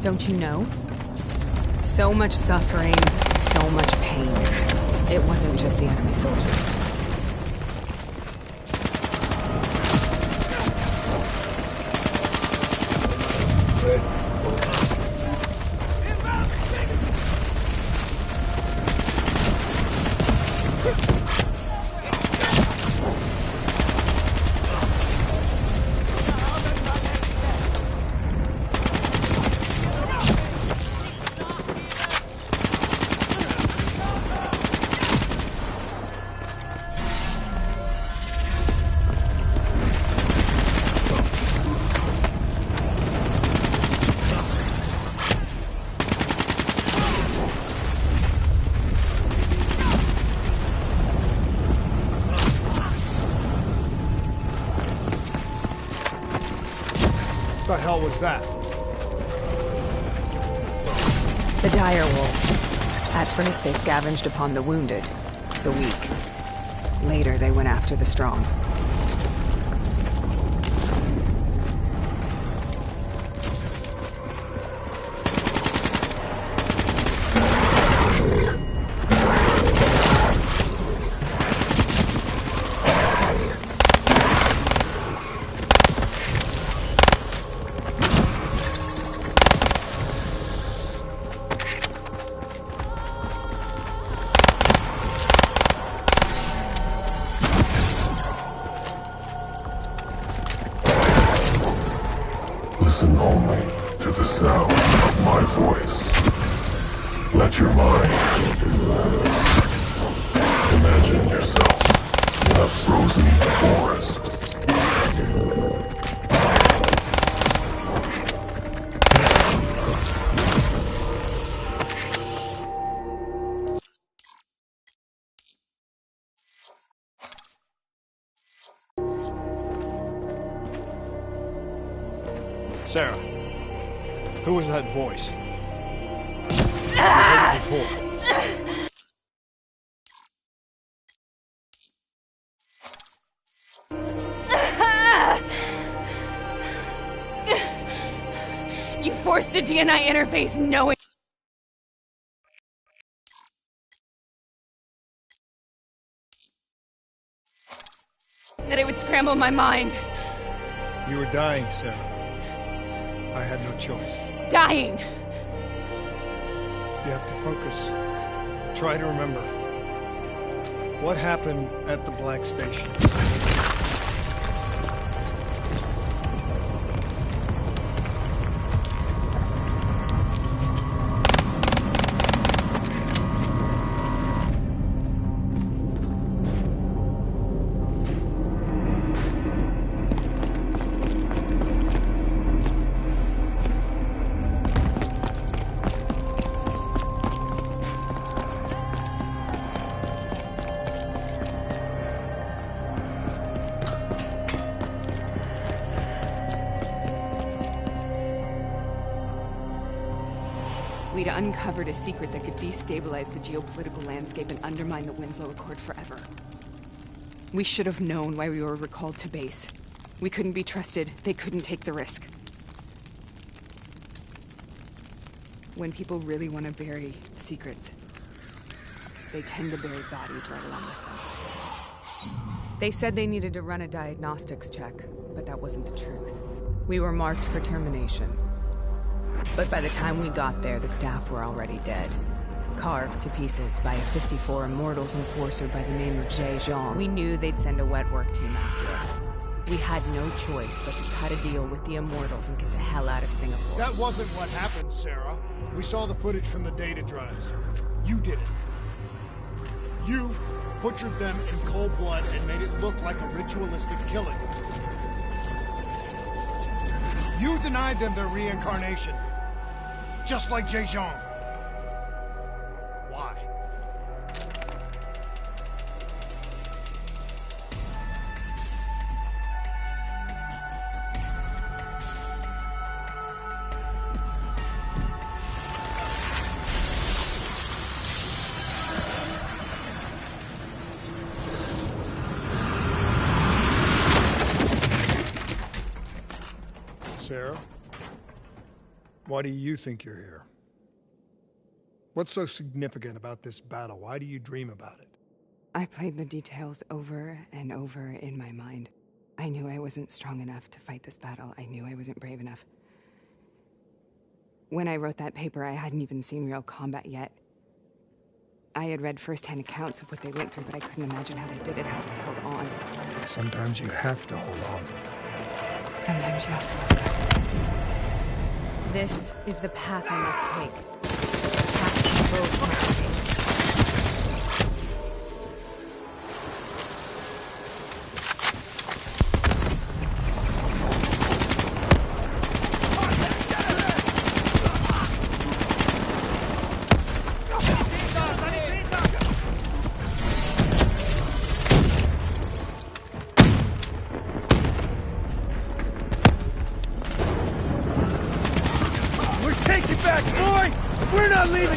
S12: Don't you know? So much suffering, so much pain. It wasn't just the enemy soldiers.
S2: What the hell was that?
S12: The dire wolves. At first they scavenged upon the wounded, the weak. Later they went after the strong.
S14: Listen only to the sound of my voice. Let your mind imagine yourself in a frozen forest.
S2: Sarah, who was that voice? You heard it before.
S12: You forced a DNI interface knowing... that it would scramble my mind.
S2: You were dying, Sarah. I had no choice.
S12: Dying!
S2: You have to focus. Try to remember. What happened at the Black Station?
S12: We'd uncovered a secret that could destabilize the geopolitical landscape and undermine the Winslow Accord forever. We should have known why we were recalled to base. We couldn't be trusted. They couldn't take the risk. When people really want to bury secrets, they tend to bury bodies right along with them. They said they needed to run a diagnostics check, but that wasn't the truth. We were marked for termination. But by the time we got there, the staff were already dead. Carved to pieces by a 54 Immortals enforcer by the name of Jay Jean. We knew they'd send a wet work team after us. We had no choice but to cut a deal with the Immortals and get the hell out of Singapore.
S2: That wasn't what happened, Sarah. We saw the footage from the data drives. You did it. You butchered them in cold blood and made it look like a ritualistic killing. You denied them their reincarnation. Just like Jay Jean. Why? Sarah? Why do you think you're here? What's so significant about this battle? Why do you dream about it?
S12: I played the details over and over in my mind. I knew I wasn't strong enough to fight this battle. I knew I wasn't brave enough. When I wrote that paper, I hadn't even seen real combat yet. I had read first-hand accounts of what they went through, but I couldn't imagine how they did it, how they held on.
S2: Sometimes you have to hold on.
S12: Sometimes you have to let go. This is the path I must take. The path we both must take.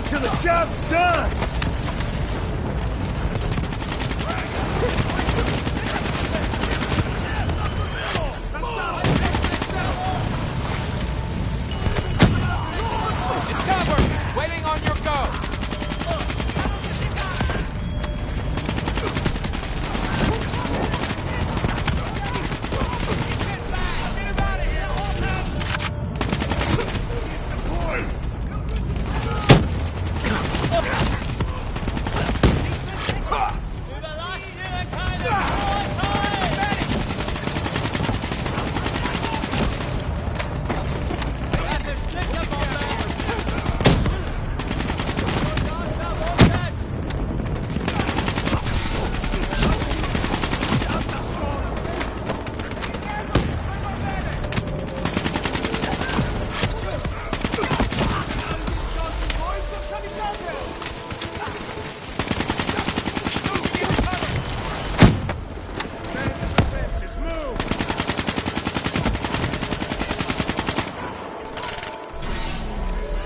S16: Till the job's done!
S9: It's covered! Waiting on your go!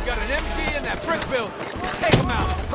S9: got an MG in that brick building. Take him out.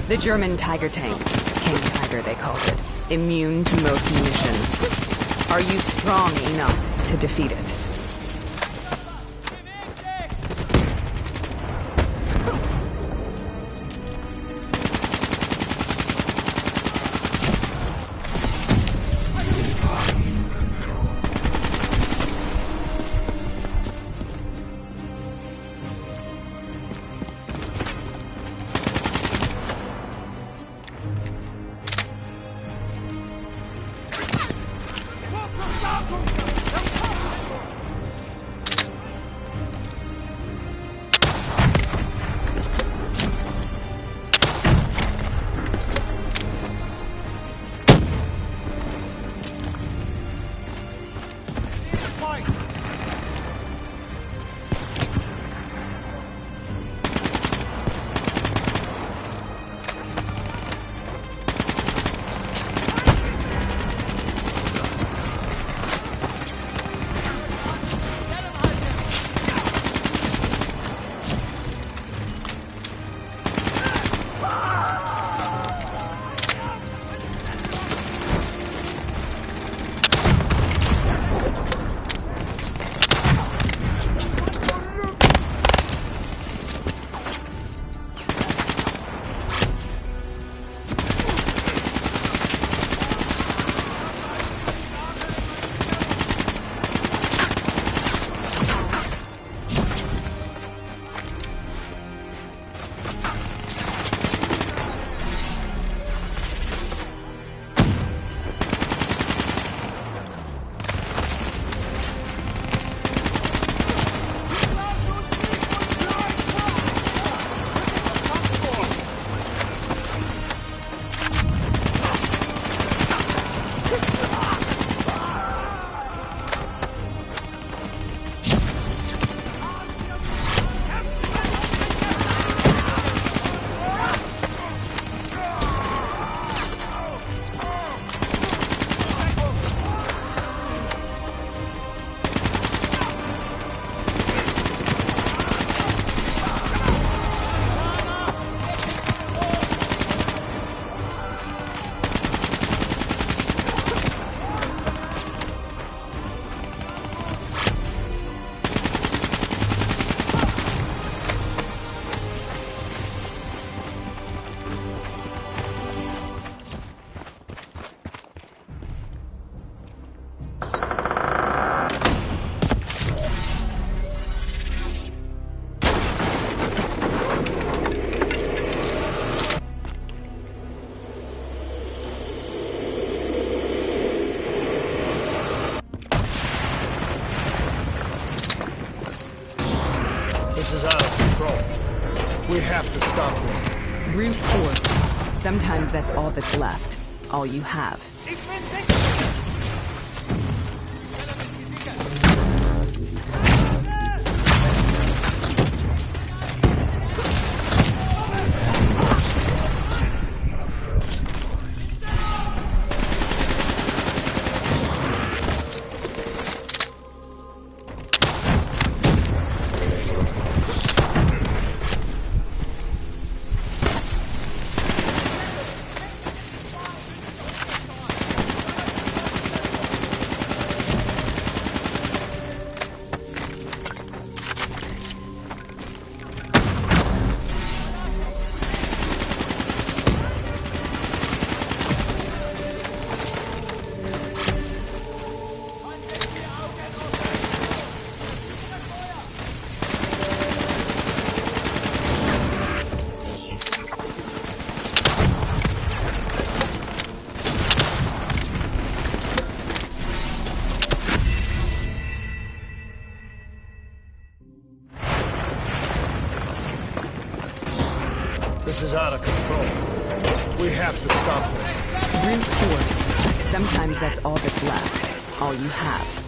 S12: The German Tiger tank. King Tiger, they called it. Immune to most munitions. Are you strong enough to defeat it?
S2: This is out of control. We have to stop this.
S12: Brute force. Sometimes that's all that's left. All you have.
S2: This is out of control. We have to stop this.
S12: Brute force. Sometimes that's all that's left. All you have.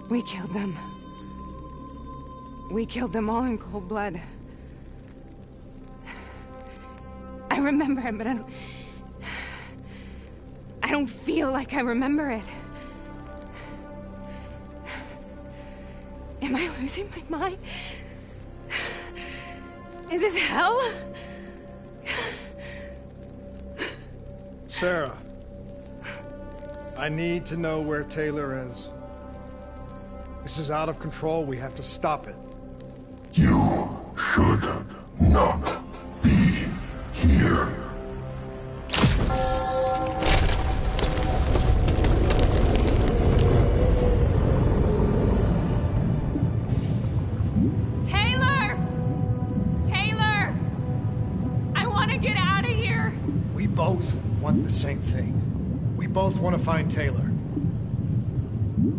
S12: We killed them. We killed them all in cold blood. I remember it, but I don't feel like I remember it. Am I losing my mind? Is this hell?
S2: Sarah, I need to know where Taylor is. This is out of control. We have to stop it.
S14: You should not be here.
S12: Taylor! Taylor! I want to get out of here!
S2: We both want the same thing. We both want to find Taylor.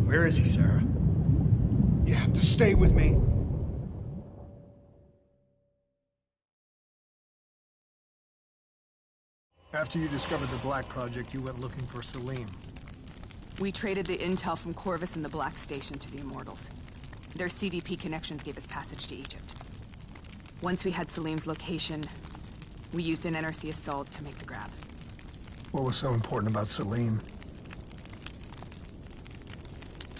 S2: Where is he, Sarah? You have to stay with me. After you discovered the Black Project, you went looking for Salim.
S12: We traded the intel from Corvus and the Black Station to the Immortals. Their CDP connections gave us passage to Egypt. Once we had Salim's location, we used an NRC assault to make the grab.
S2: What was so important about Salim?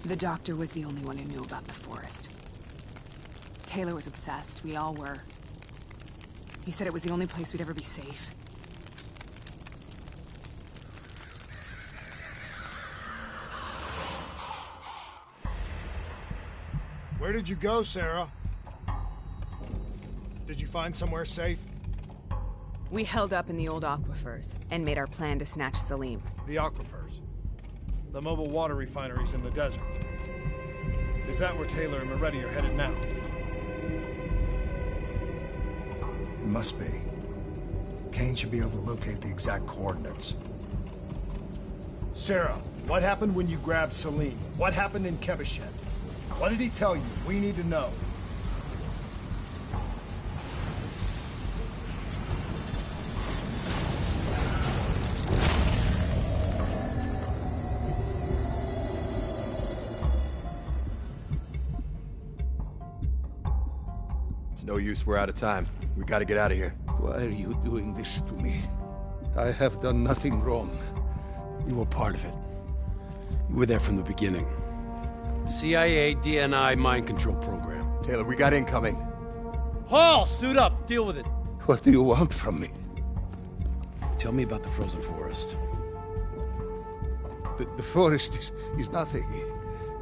S12: The doctor was the only one who knew about the forest. Taylor was obsessed. We all were. He said it was the only place we'd ever be safe.
S2: Where did you go, Sarah? Did you find somewhere safe?
S12: We held up in the old aquifers and made our plan to snatch Salim.
S2: The aquifers. The mobile water refineries in the desert. Is that where Taylor and Moretti are headed now? It must be. Kane should be able to locate the exact coordinates. Sarah, what happened when you grabbed Salim? What happened in Kevashet? What did he tell you? We need to know.
S17: It's no use, we're out of time. We gotta get out of here.
S6: Why are you doing this to me? I have done nothing wrong.
S18: You were part of it. You were there from the beginning. CIA DNI mind control program.
S17: Taylor, we got incoming.
S9: Hall, suit up. Deal with it.
S6: What do you want from me?
S18: Tell me about the frozen forest.
S6: The forest is nothing.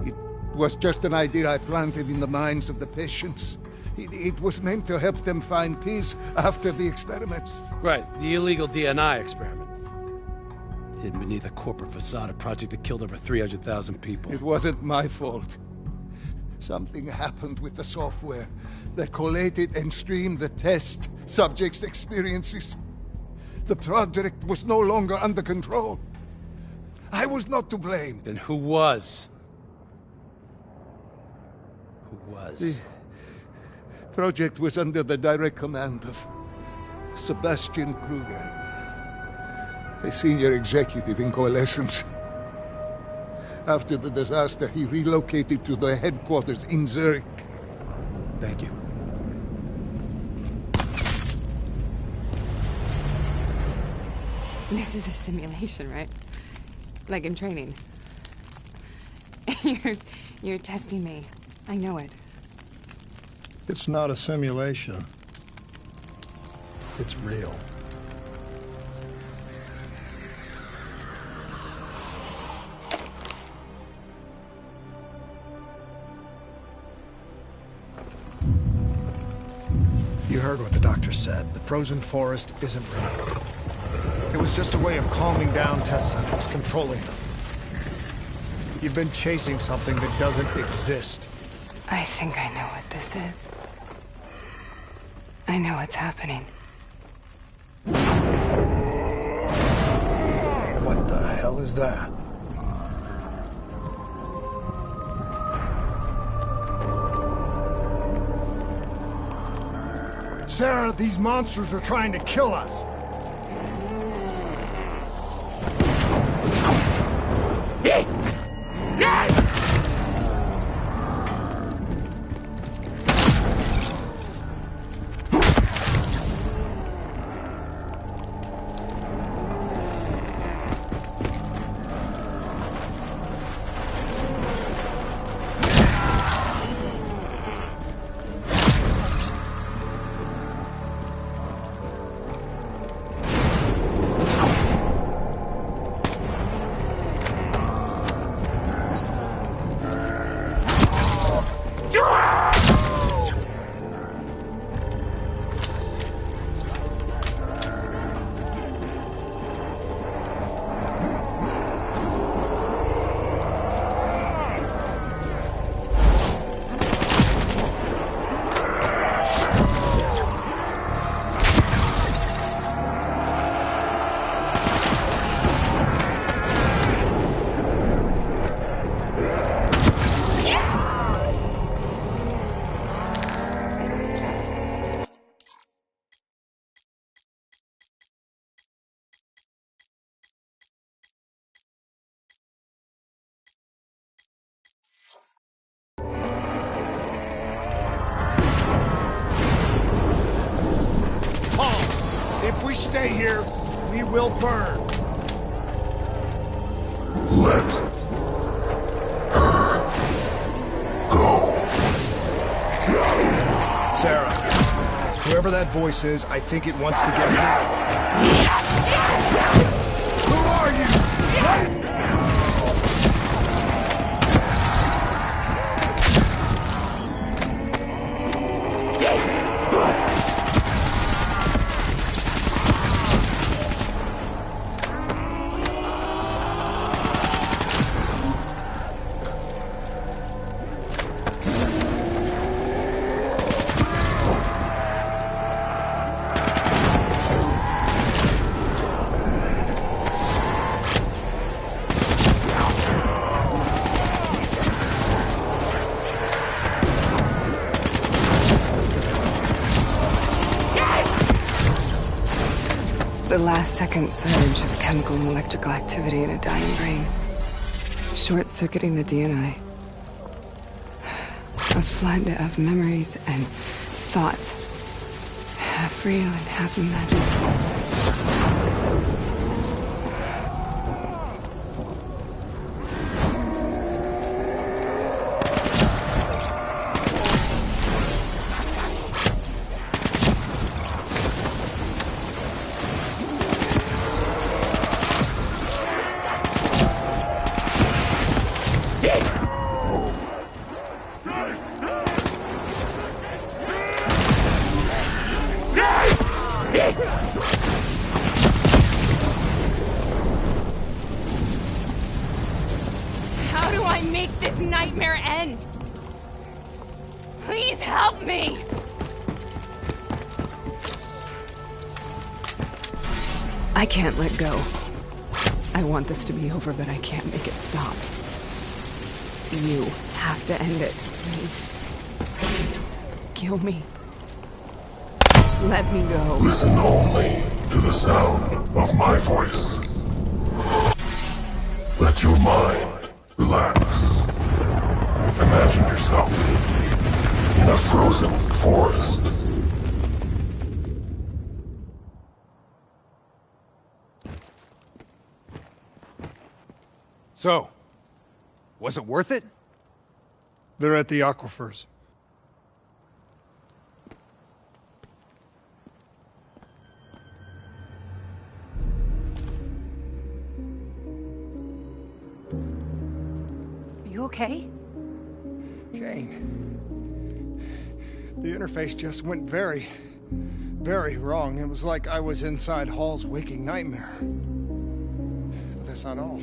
S6: It was just an idea I planted in the minds of the patients. It was meant to help them find peace after the experiments.
S18: Right, the illegal DNI experiment. hidden beneath a corporate facade, a project that killed over 300,000 people.
S6: It wasn't my fault. Something happened with the software that collated and streamed the test subjects' experiences. The project was no longer under control. I was not to blame.
S18: Then who was? Who was?
S6: The project was under the direct command of Sebastian Kruger, a senior executive in Coalescence. After the disaster, he relocated to the headquarters in Zurich.
S18: Thank you.
S12: This is a simulation, right? Like in training. You're testing me. I know it.
S2: It's not a simulation. It's real. You heard what the doctor said. The frozen forest isn't real. It was just a way of calming down test subjects, controlling them. You've been chasing something that doesn't exist.
S12: I think I know what this is. I know what's happening.
S2: What the hell is that? Sarah, these monsters are trying to kill us. If we stay here, we will burn.
S14: Let her go.
S2: Sarah, whoever that voice is, I think it wants to get out. Who are you?
S12: The last-second surge of chemical and electrical activity in a dying brain. Short-circuiting the DNA. A flood of memories and thoughts. Half real and half imagined. make this nightmare end. Please help me! I can't let go. I want this to be over, but I can't make it stop. You have to end it, please. Kill me. Let me go.
S14: Listen only to the sound of my voice. Let your mind relax. Imagine yourself in a frozen forest.
S4: So, was it worth it?
S2: They're at the aquifers.
S3: You okay?
S2: Kane. The interface just went very wrong. It was like I was inside Hall's waking nightmare. But that's not all.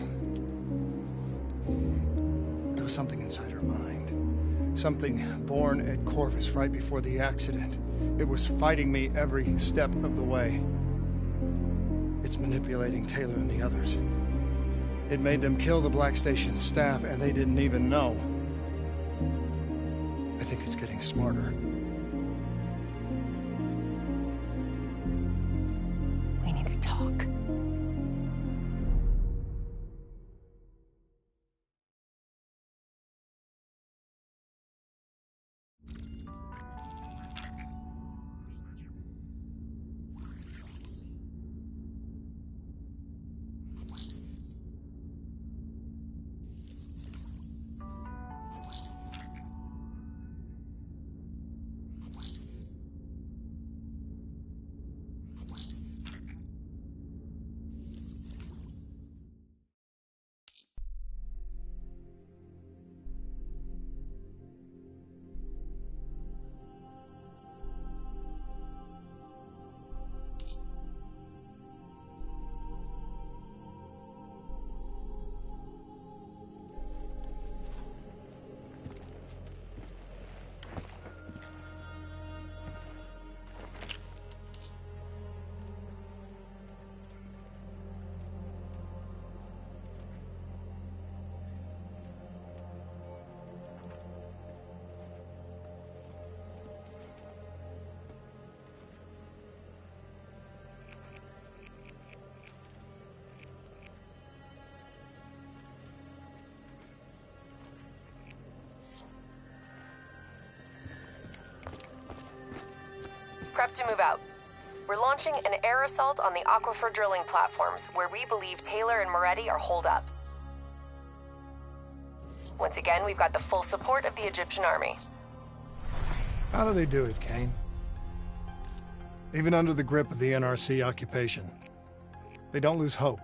S2: There was something inside her mind. Something born at Corvus right before the accident. It was fighting me every step of the way. It's manipulating Taylor and the others. It made them kill the Black Station staff, and they didn't even know. I think it's getting smarter.
S3: We need to talk.
S11: Prep to move out. We're launching an air assault on the aquifer drilling platforms, where we believe Taylor and Moretti are holed up. Once again, we've got the full support of the Egyptian army.
S2: How do they do it, Kane? Even under the grip of the NRC occupation, they don't lose hope.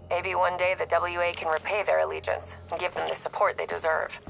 S11: Maybe one day the WA can repay their allegiance and give them the support they deserve.